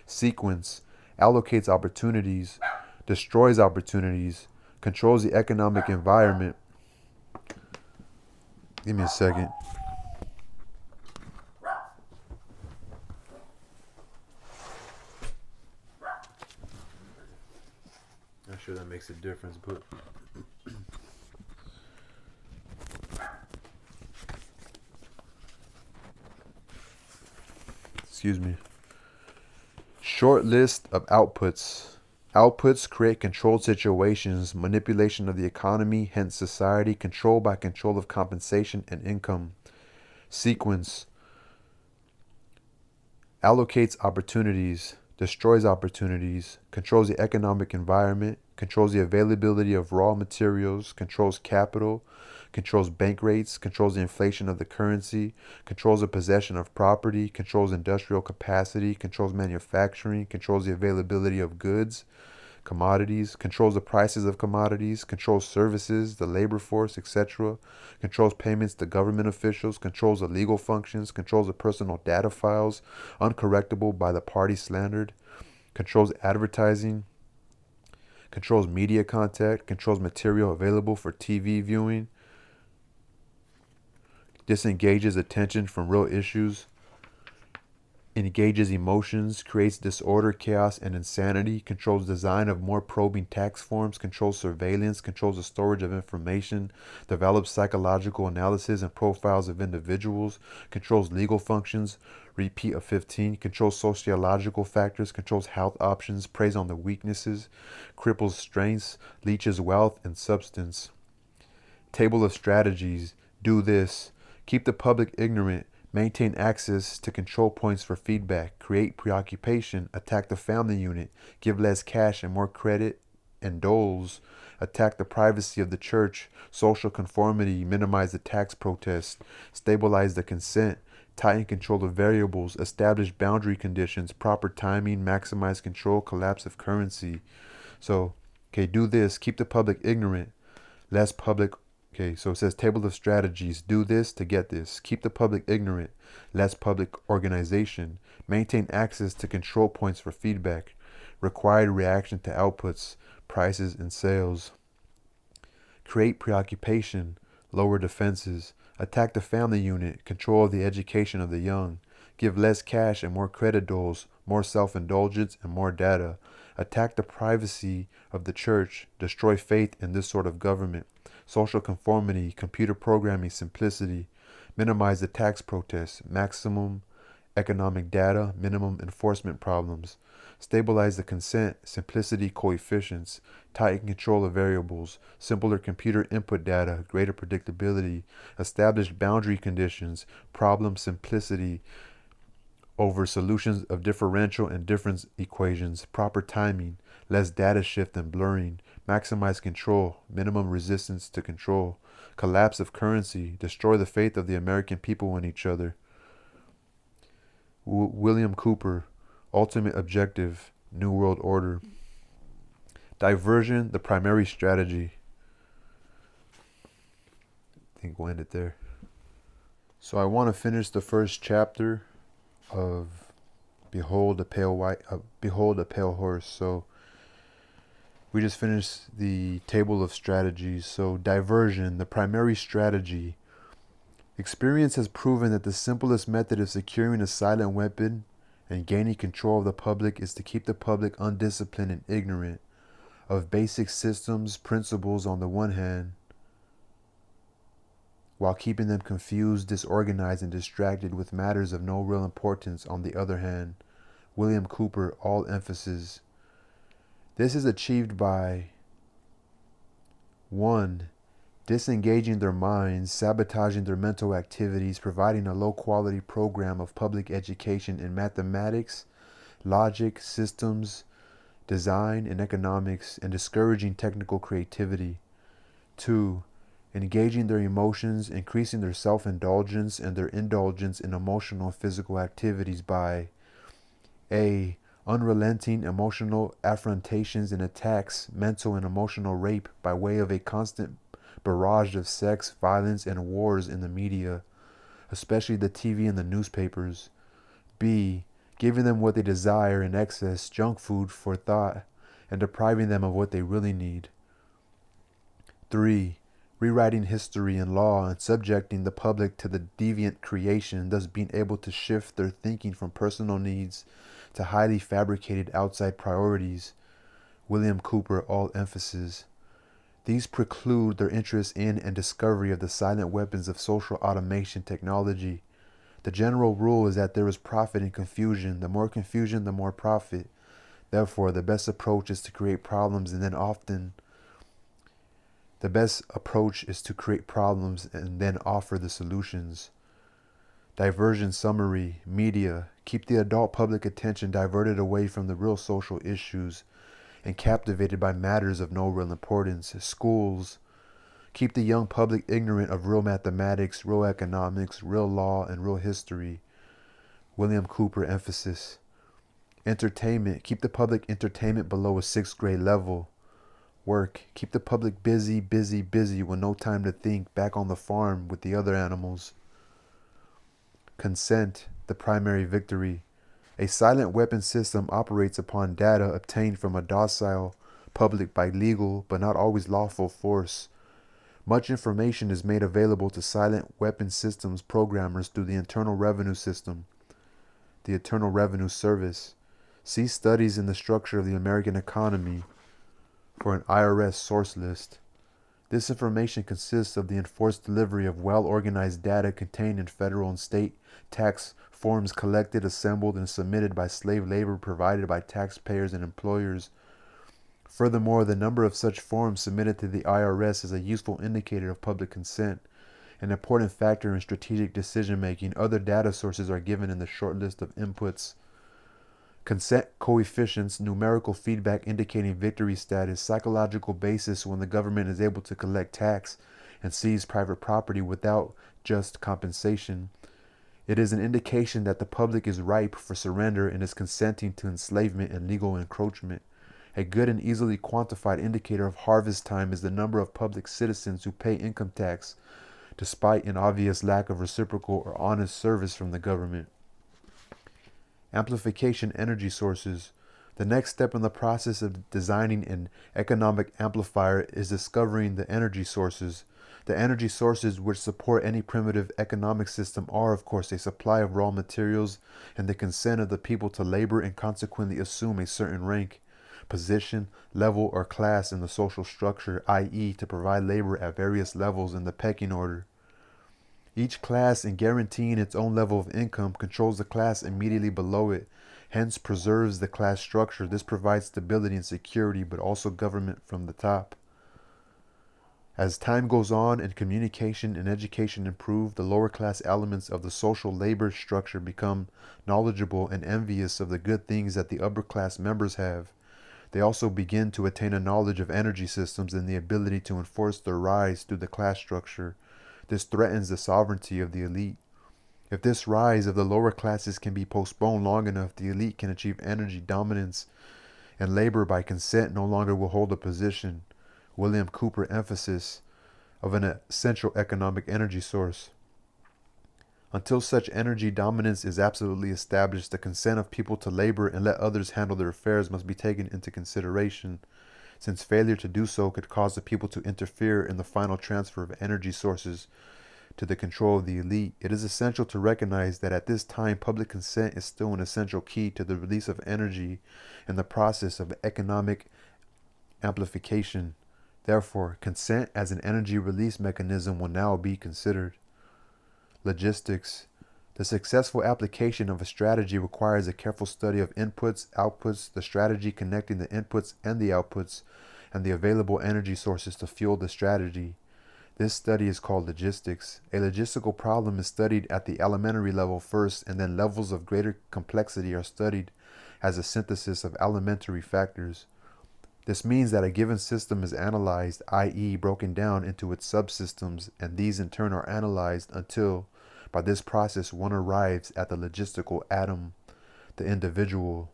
Sequence: allocates opportunities, destroys opportunities, controls the economic environment. Give me a second. Not sure that makes a difference, but excuse me. Short list of outputs. Outputs: create controlled situations, manipulation of the economy, hence society, control by control of compensation and income. Sequence: allocates opportunities, destroys opportunities, controls the economic environment, controls the availability of raw materials, controls capital, controls bank rates, controls the inflation of the currency, controls the possession of property, controls industrial capacity, controls manufacturing, controls the availability of goods, commodities, controls the prices of commodities, controls services, the labor force, etc., controls payments to government officials, controls the legal functions, controls the personal data files, uncorrectable by the party slandered, controls advertising, controls media contact, controls material available for TV viewing, disengages attention from real issues, engages emotions, creates disorder, chaos, and insanity, controls design of more probing tax forms, controls surveillance, controls the storage of information, develops psychological analysis and profiles of individuals, controls legal functions, repeat of 15, controls sociological factors, controls health options, preys on the weaknesses, cripples strengths, leeches wealth and substance. Table of strategies: do this, Keep the public ignorant. Maintain access to control points for feedback. Create preoccupation. Attack the family unit. Give less cash and more credit and doles. Attack the privacy of the church. Social conformity. Minimize the tax protest. Stabilize the consent. Tighten control of variables. Establish boundary conditions. Proper timing. Maximize control. Collapse of currency. So, okay, do this. Keep the public ignorant. Less public. Okay, so it says table of strategies. Do this to get this. Keep the public ignorant. Less public organization. Maintain access to control points for feedback. Required reaction to outputs, prices, and sales. Create preoccupation. Lower defenses. Attack the family unit. Control the education of the young. Give less cash and more credit doles. More self-indulgence and more data. Attack the privacy of the church. Destroy faith in this sort of government. Social conformity, computer programming simplicity, minimize the tax protests, maximum economic data, minimum enforcement problems, stabilize the consent, simplicity coefficients, tighten control of variables, simpler computer input data, greater predictability, establish boundary conditions, problem simplicity over solutions of differential and difference equations, proper timing, less data shift and blurring, maximize control, minimum resistance to control, collapse of currency, destroy the faith of the American people in each other. William Cooper, ultimate objective, New World Order. Diversion, the primary strategy. I think we'll end it there. So I want to finish the first chapter of Behold a Pale Horse. So we just finished the table of strategies. So diversion, the primary strategy. Experience has proven that the simplest method of securing a silent weapon and gaining control of the public is to keep the public undisciplined and ignorant of basic systems, principles on the one hand, while keeping them confused, disorganized, and distracted with matters of no real importance on the other hand. William Cooper, all emphasis. This is achieved by 1. Disengaging their minds, sabotaging their mental activities, providing a low-quality program of public education in mathematics, logic, systems, design, and economics, and discouraging technical creativity. 2. Engaging their emotions, increasing their self-indulgence and their indulgence in emotional and physical activities by A. Unrelenting emotional affrontations and attacks, mental and emotional rape by way of a constant barrage of sex, violence, and wars in the media, especially the TV and the newspapers. B. Giving them what they desire in excess, junk food for thought, and depriving them of what they really need. 3. Rewriting history and law and subjecting the public to the deviant creation, thus being able to shift their thinking from personal needs to highly fabricated outside priorities. William Cooper, all emphasis. These preclude their interest in and discovery of the silent weapons of social automation technology. The general rule is that there is profit in confusion. The more confusion, the more profit. Therefore, the best approach is to create problems and then offer the solutions. Diversion summary. Media. Keep the adult public attention diverted away from the real social issues and captivated by matters of no real importance. Schools. Keep the young public ignorant of real mathematics, real economics, real law, and real history. William Cooper, emphasis. Entertainment. Keep the public entertainment below a 6th grade level. Work. Keep the public busy, busy, busy with no time to think, back on the farm with the other animals. Consent, the primary victory. A silent weapon system operates upon data obtained from a docile public by legal, but not always lawful force. Much information is made available to silent weapon systems programmers through the Internal Revenue System, the Internal Revenue Service. See studies in the structure of the American economy for an IRS source list. This information consists of the enforced delivery of well-organized data contained in federal and state tax forms collected, assembled, and submitted by slave labor provided by taxpayers and employers. Furthermore, the number of such forms submitted to the IRS is a useful indicator of public consent an important factor in strategic decision-making. Other data sources are given in the short list of inputs. Consent coefficients, numerical feedback indicating victory status, psychological basis when the government is able to collect tax and seize private property without just compensation. It is an indication that the public is ripe for surrender and is consenting to enslavement and legal encroachment. A good and easily quantified indicator of harvest time is the number of public citizens who pay income tax, despite an obvious lack of reciprocal or honest service from the government. Amplification energy sources. The next step in the process of designing an economic amplifier is discovering the energy sources. The energy sources which support any primitive economic system are, of course, a supply of raw materials and the consent of the people to labor and consequently assume a certain rank, position, level, or class in the social structure, i.e., to provide labor at various levels in the pecking order. Each class, in guaranteeing its own level of income, controls the class immediately below it, hence preserves the class structure. This provides stability and security, but also government from the top. As time goes on and communication and education improve, the lower class elements of the social labor structure become knowledgeable and envious of the good things that the upper class members have. They also begin to attain a knowledge of energy systems and the ability to enforce their rise through the class structure. This threatens the sovereignty of the elite. If this rise of the lower classes can be postponed long enough, the elite can achieve energy dominance, and labor by consent no longer will hold a position. William Cooper emphasis of an essential economic energy source. Until such energy dominance is absolutely established, the consent of people to labor and let others handle their affairs must be taken into consideration, since failure to do so could cause the people to interfere in the final transfer of energy sources to the control of the elite. It is essential to recognize that at this time, public consent is still an essential key to the release of energy in the process of economic amplification. Therefore, consent as an energy release mechanism will now be considered. Logistics. The successful application of a strategy requires a careful study of inputs, outputs, the strategy connecting the inputs and the outputs, and the available energy sources to fuel the strategy. This study is called logistics. A logistical problem is studied at the elementary level first, and then levels of greater complexity are studied as a synthesis of elementary factors. This means that a given system is analyzed, i.e., broken down into its subsystems, and these in turn are analyzed until, by this process, one arrives at the logistical atom, the individual.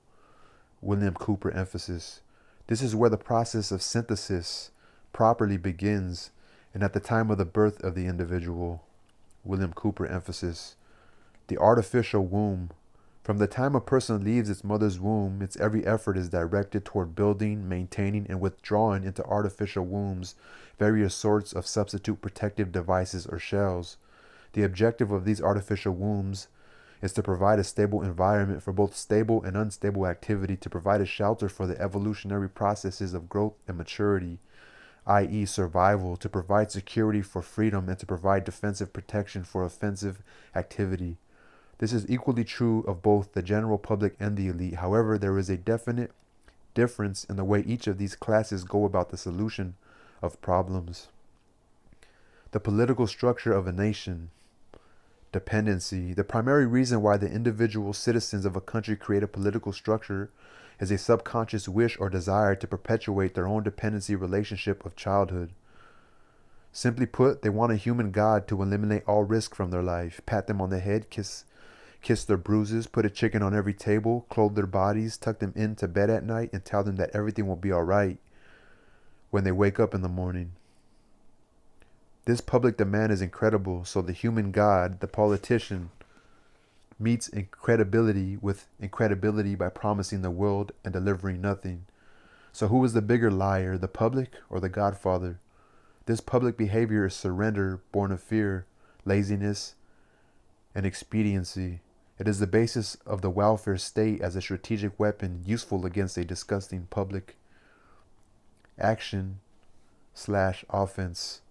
William Cooper emphasis. This is where the process of synthesis properly begins, and at the time of the birth of the individual. William Cooper emphasis. The artificial womb. From the time a person leaves its mother's womb, its every effort is directed toward building, maintaining, and withdrawing into artificial wombs various sorts of substitute protective devices or shells. The objective of these artificial wombs is to provide a stable environment for both stable and unstable activity, to provide a shelter for the evolutionary processes of growth and maturity, i.e. survival, to provide security for freedom, and to provide defensive protection for offensive activity. This is equally true of both the general public and the elite. However, there is a definite difference in the way each of these classes go about the solution of problems. The political structure of a nation. Dependency. The primary reason why the individual citizens of a country create a political structure is a subconscious wish or desire to perpetuate their own dependency relationship of childhood. Simply put, they want a human god to eliminate all risk from their life, pat them on the head, kiss their bruises, put a chicken on every table, clothe their bodies, tuck them into bed at night, and tell them that everything will be all right when they wake up in the morning. This public demand is incredible, so the human god, the politician, meets incredibility with incredibility by promising the world and delivering nothing. So who is the bigger liar, the public or the Godfather? This public behavior is surrender born of fear, laziness, and expediency. It is the basis of the welfare state as a strategic weapon useful against a disgusting public. Action/offense.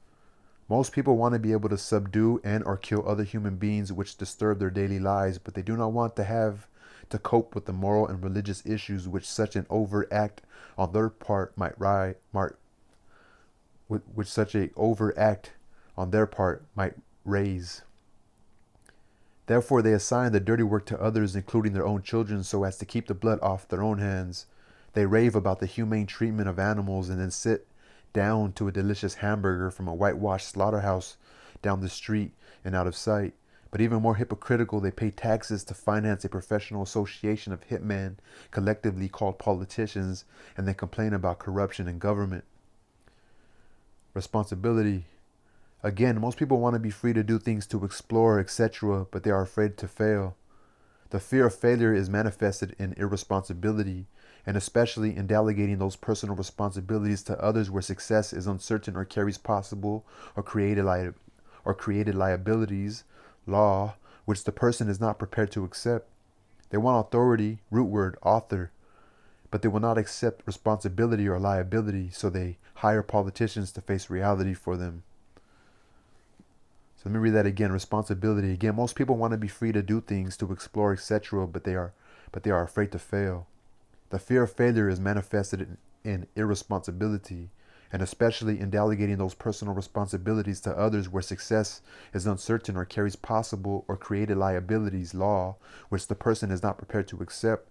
Most people want to be able to subdue and or kill other human beings which disturb their daily lives, but they do not want to have to cope with the moral and religious issues which such an overt act on their part might raise. Therefore, they assign the dirty work to others, including their own children, so as to keep the blood off their own hands. They rave about the humane treatment of animals and then sit down to a delicious hamburger from a whitewashed slaughterhouse down the street and out of sight. But even more hypocritical, they pay taxes to finance a professional association of hitmen, collectively called politicians, and then complain about corruption in government. Responsibility. Again, most people want to be free to do things, to explore, etc., but they are afraid to fail. The fear of failure is manifested in irresponsibility, and especially in delegating those personal responsibilities to others where success is uncertain or carries possible or created liabilities, law, which the person is not prepared to accept. They want authority, root word, author, but they will not accept responsibility or liability, so they hire politicians to face reality for them. So let me read that again. Responsibility. Again, most people want to be free to do things, to explore, etc., but they are afraid to fail. The fear of failure is manifested in irresponsibility, and especially in delegating those personal responsibilities to others where success is uncertain or carries possible or created liabilities, law, which the person is not prepared to accept.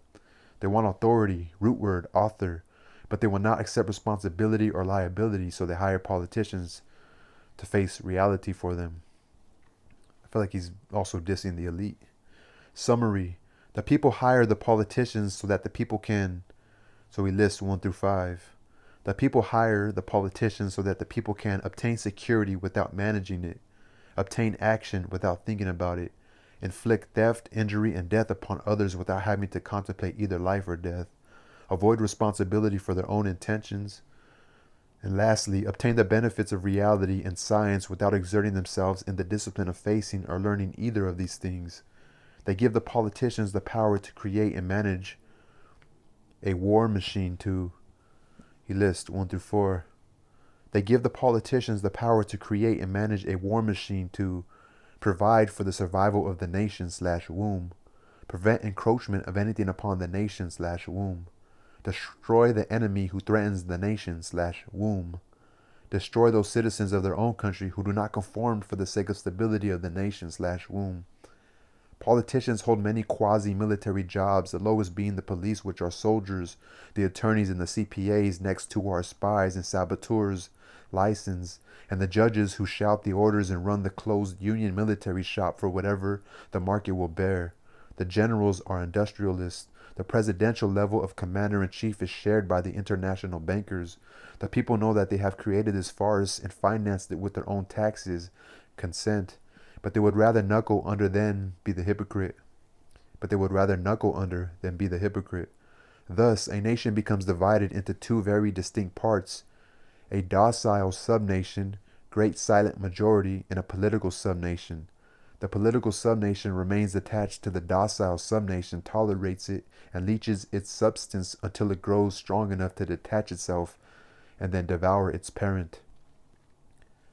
They want authority, root word, author, but they will not accept responsibility or liability, so they hire politicians to face reality for them. I feel like he's also dissing the elite. Summary. The people hire the politicians so that the people can, so he lists 1 through 5. The people hire the politicians so that the people can obtain security without managing it, obtain action without thinking about it, inflict theft, injury, and death upon others without having to contemplate either life or death, avoid responsibility for their own intentions, and lastly, obtain the benefits of reality and science without exerting themselves in the discipline of facing or learning either of these things. They give the politicians the power to create and manage a war machine to, he lists 1 through 4. They give the politicians the power to create and manage a war machine to provide for the survival of the nation/womb, prevent encroachment of anything upon the nation/womb, destroy the enemy who threatens the nation/womb, destroy those citizens of their own country who do not conform for the sake of stability of the nation/womb. Politicians hold many quasi-military jobs, the lowest being the police, which are soldiers, the attorneys and the CPAs, next to are spies and saboteurs, licensed, and the judges who shout the orders and run the closed union military shop for whatever the market will bear. The generals are industrialists. The presidential level of commander-in-chief is shared by the international bankers. The people know that they have created this farce and financed it with their own taxes, consent, but they would rather knuckle under than be the hypocrite. Thus, a nation becomes divided into two very distinct parts, a docile subnation, great silent majority, and a political subnation. The political subnation remains attached to the docile subnation, tolerates it, and leeches its substance until it grows strong enough to detach itself and then devour its parent.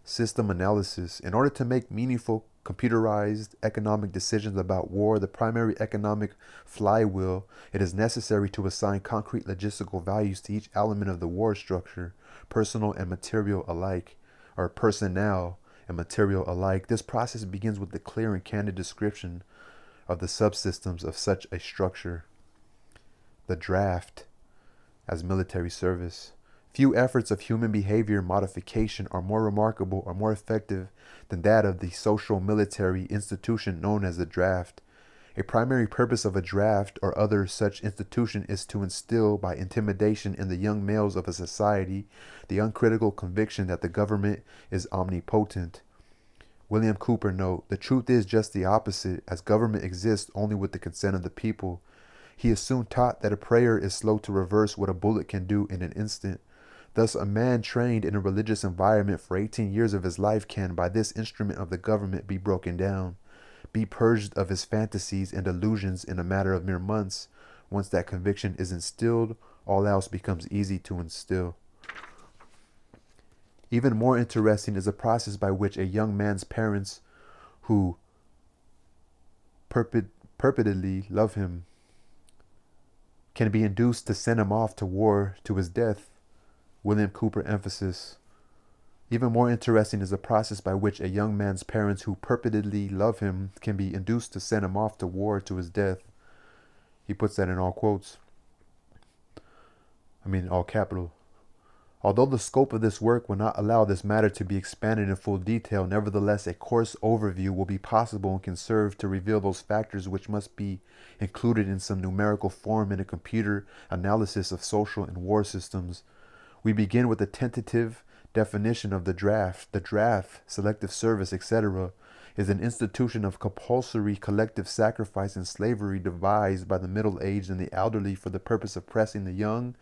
System analysis. In order to make meaningful computerized economic decisions about war, the primary economic flywheel, it is necessary to assign concrete logistical values to each element of the war structure, personal and material alike, or personnel and material alike. This process begins with the clear and candid description of the subsystems of such a structure. The draft as military service. Few efforts of human behavior modification are more remarkable or more effective than that of the social military institution known as the draft. A primary purpose of a draft or other such institution is to instill by intimidation in the young males of a society the uncritical conviction that the government is omnipotent. William Cooper note, the truth is just the opposite, as government exists only with the consent of the people. He is soon taught that a prayer is slow to reverse what a bullet can do in an instant. Thus, a man trained in a religious environment for 18 years of his life can, by this instrument of the government, be broken down, be purged of his fantasies and illusions in a matter of mere months. Once that conviction is instilled, all else becomes easy to instill. Even more interesting is the process by which a young man's parents, who perpetually love him, can be induced to send him off to war to his death. William Cooper emphasis. Even more interesting is the process by which a young man's parents who purportedly love him can be induced to send him off to war to his death. He puts that in all quotes. All capital. Although the scope of this work will not allow this matter to be expanded in full detail, nevertheless a coarse overview will be possible and can serve to reveal those factors which must be included in some numerical form in a computer analysis of social and war systems. We begin with a tentative definition of the draft. The draft, selective service, etc., is an institution of compulsory collective sacrifice and slavery devised by the middle-aged and the elderly for the purpose of pressing the young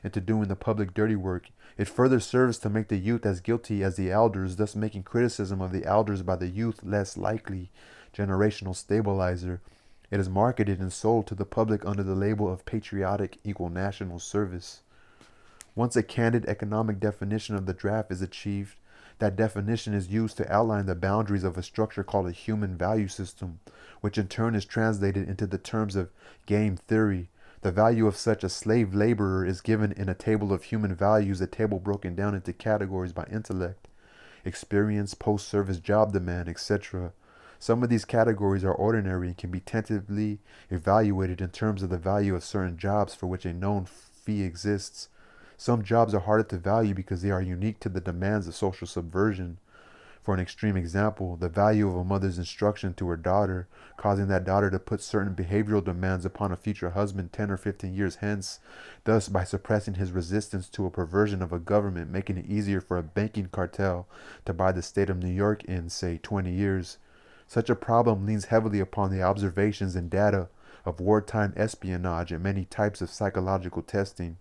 into doing the public dirty work. It further serves to make the youth as guilty as the elders, thus making criticism of the elders by the youth less likely. Generational stabilizer. It is marketed and sold to the public under the label of patriotic equal national service. Once a candid economic definition of the draft is achieved, that definition is used to outline the boundaries of a structure called a human value system, which in turn is translated into the terms of game theory. The value of such a slave laborer is given in a table of human values, a table broken down into categories by intellect, experience, post-service job demand, etc. Some of these categories are ordinary and can be tentatively evaluated in terms of the value of certain jobs for which a known fee exists. Some jobs are harder to value because they are unique to the demands of social subversion. For an extreme example, the value of a mother's instruction to her daughter, causing that daughter to put certain behavioral demands upon a future husband 10 or 15 years hence, thus by suppressing his resistance to a perversion of a government, making it easier for a banking cartel to buy the state of New York in, say, 20 years. Such a problem leans heavily upon the observations and data of wartime espionage and many types of psychological testing.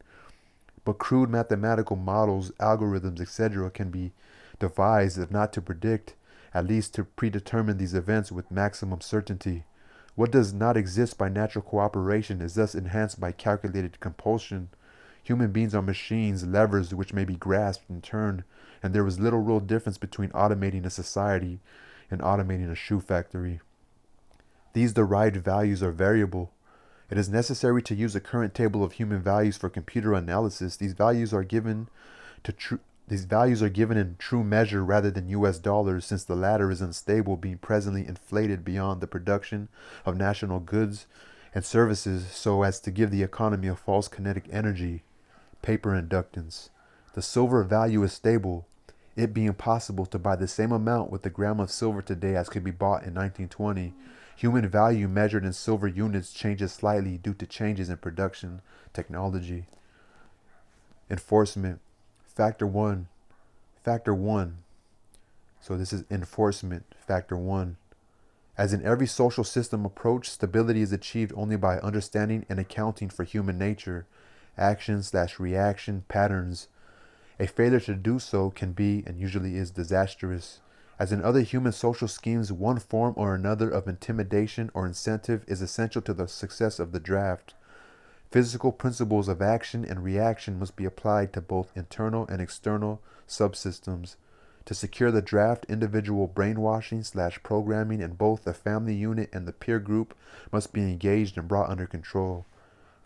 But crude mathematical models, algorithms, etc. can be devised, if not to predict, at least to predetermine these events with maximum certainty. What does not exist by natural cooperation is thus enhanced by calculated compulsion. Human beings are machines, levers which may be grasped and turned, and there is little real difference between automating a society and automating a shoe factory. These derived values are variable. It is necessary to use a current table of human values for computer analysis. These values are given in true measure rather than US dollars, since the latter is unstable, being presently inflated beyond the production of national goods and services so as to give the economy a false kinetic energy. Paper inductance. The silver value is stable, it being possible to buy the same amount with a gram of silver today as could be bought in 1920. Human value measured in silver units changes slightly due to changes in production technology. Enforcement. Factor 1. So this is enforcement. Factor 1. As in every social system approach, stability is achieved only by understanding and accounting for human nature, action/reaction patterns. A failure to do so can be, and usually is, disastrous. As in other human social schemes, one form or another of intimidation or incentive is essential to the success of the draft. Physical principles of action and reaction must be applied to both internal and external subsystems. To secure the draft, individual brainwashing/programming in both the family unit and the peer group must be engaged and brought under control.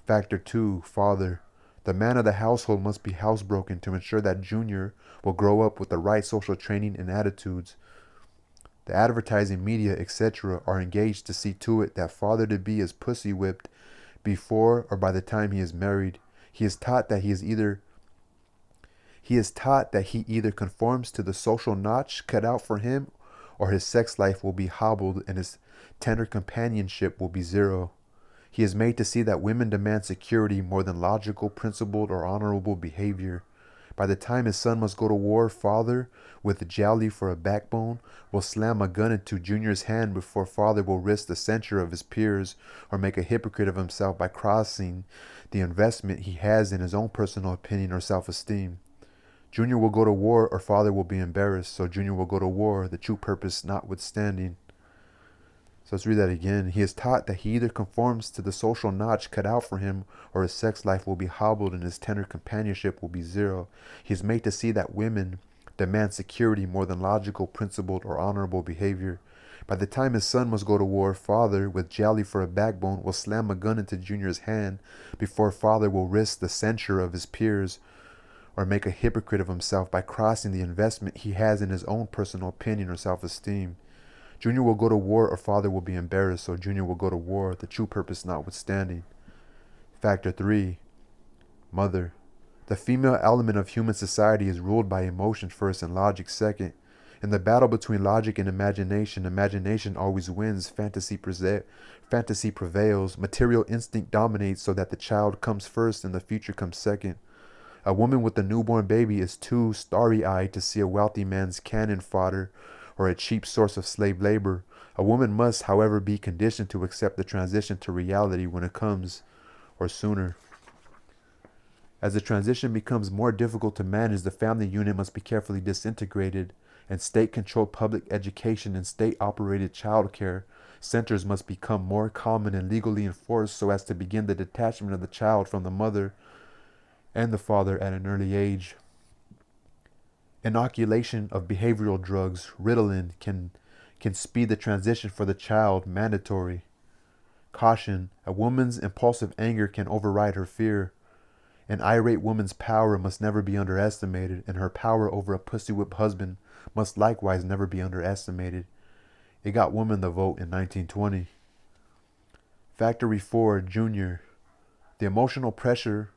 Factor 2. Father. The man of the household must be housebroken to ensure that Junior will grow up with the right social training and attitudes. The advertising media, etc., are engaged to see to it that father-to-be is pussy-whipped before or by the time he is married. He is taught that he either conforms to the social notch cut out for him, or his sex life will be hobbled and his tender companionship will be zero. He is made to see that women demand security more than logical, principled, or honorable behavior. By the time his son must go to war, father, with jowly for a backbone, will slam a gun into Junior's hand before father will risk the censure of his peers or make a hypocrite of himself by crossing the investment he has in his own personal opinion or self-esteem. Junior will go to war or father will be embarrassed, so Junior will go to war, the true purpose notwithstanding. So let's read that again. He is taught that he either conforms to the social notch cut out for him, or his sex life will be hobbled and his tender companionship will be zero. He is made to see that women demand security more than logical, principled, or honorable behavior. By the time his son must go to war, father, with jolly for a backbone, will slam a gun into Junior's hand before father will risk the censure of his peers or make a hypocrite of himself by crossing the investment he has in his own personal opinion or self-esteem. Junior will go to war or father will be embarrassed, so Junior will go to war, the true purpose notwithstanding. Factor 3. Mother. The female element of human society is ruled by emotion first and logic second. In the battle between logic and imagination, imagination always wins, fantasy prevails, material instinct dominates so that the child comes first and the future comes second. A woman with a newborn baby is too starry-eyed to see a wealthy man's cannon fodder or a cheap source of slave labor. A woman must, however, be conditioned to accept the transition to reality when it comes, or sooner. As the transition becomes more difficult to manage, the family unit must be carefully disintegrated, and state-controlled public education and state-operated child care centers must become more common and legally enforced so as to begin the detachment of the child from the mother and the father at an early age. Inoculation of behavioral drugs, Ritalin, can speed the transition for the child, mandatory. Caution, a woman's impulsive anger can override her fear. An irate woman's power must never be underestimated, and her power over a pussy-whipped husband must likewise never be underestimated. It got women the vote in 1920. Factor 4, Junior. The emotional pressure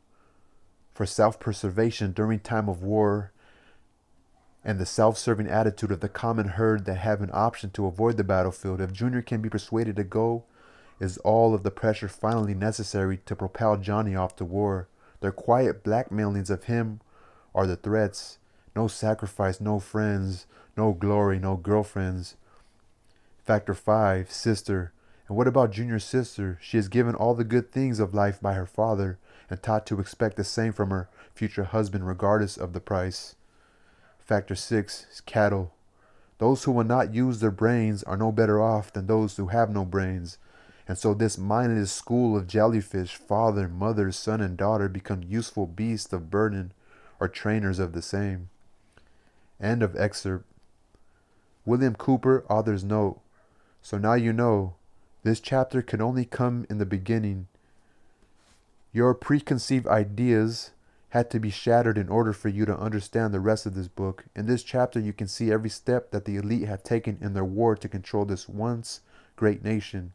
for self-preservation during time of war and the self-serving attitude of the common herd that have an option to avoid the battlefield, if Junior can be persuaded to go, is all of the pressure finally necessary to propel Johnny off to war. Their quiet blackmailings of him are the threats. No sacrifice, no friends, no glory, no girlfriends. Factor 5, Sister. And what about Junior's sister? She is given all the good things of life by her father and taught to expect the same from her future husband regardless of the price. Factor 6, Cattle. Those who will not use their brains are no better off than those who have no brains. And so this mindless school of jellyfish, father, mother, son, and daughter become useful beasts of burden or trainers of the same. End of excerpt. William Cooper, author's note. So now you know, this chapter can only come in the beginning. Your preconceived ideas had to be shattered in order for you to understand the rest of this book. In this chapter, you can see every step that the elite had taken in their war to control this once great nation.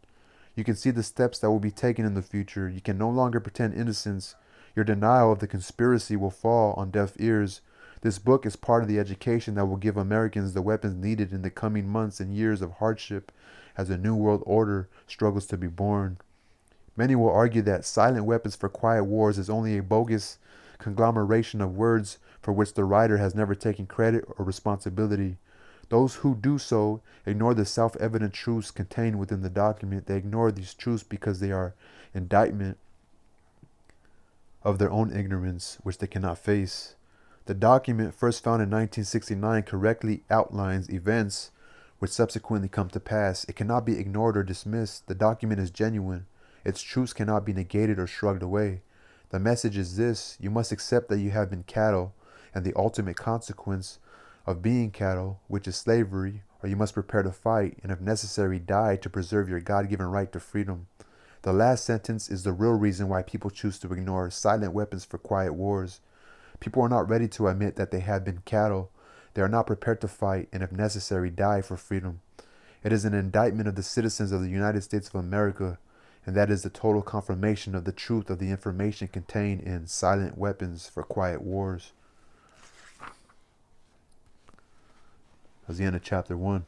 You can see the steps that will be taken in the future. You can no longer pretend innocence. Your denial of the conspiracy will fall on deaf ears. This book is part of the education that will give Americans the weapons needed in the coming months and years of hardship as a new world order struggles to be born. Many will argue that Silent Weapons for Quiet Wars is only a bogus conglomeration of words for which the writer has never taken credit or responsibility. Those who do so ignore the self-evident truths contained within the document. They ignore these truths because they are indictment of their own ignorance, which they cannot face. The document, first found in 1969, correctly outlines events which subsequently come to pass. It cannot be ignored or dismissed. The document is genuine. Its truths cannot be negated or shrugged away. The message is this: you must accept that you have been cattle, and the ultimate consequence of being cattle, which is slavery, or you must prepare to fight, and if necessary die to preserve your God-given right to freedom. The last sentence is the real reason why people choose to ignore Silent Weapons for Quiet Wars. People are not ready to admit that they have been cattle. They are not prepared to fight, and if necessary die for freedom. It is an indictment of the citizens of the United States of America, and that is the total confirmation of the truth of the information contained in Silent Weapons for Quiet Wars. That's the end of chapter 1.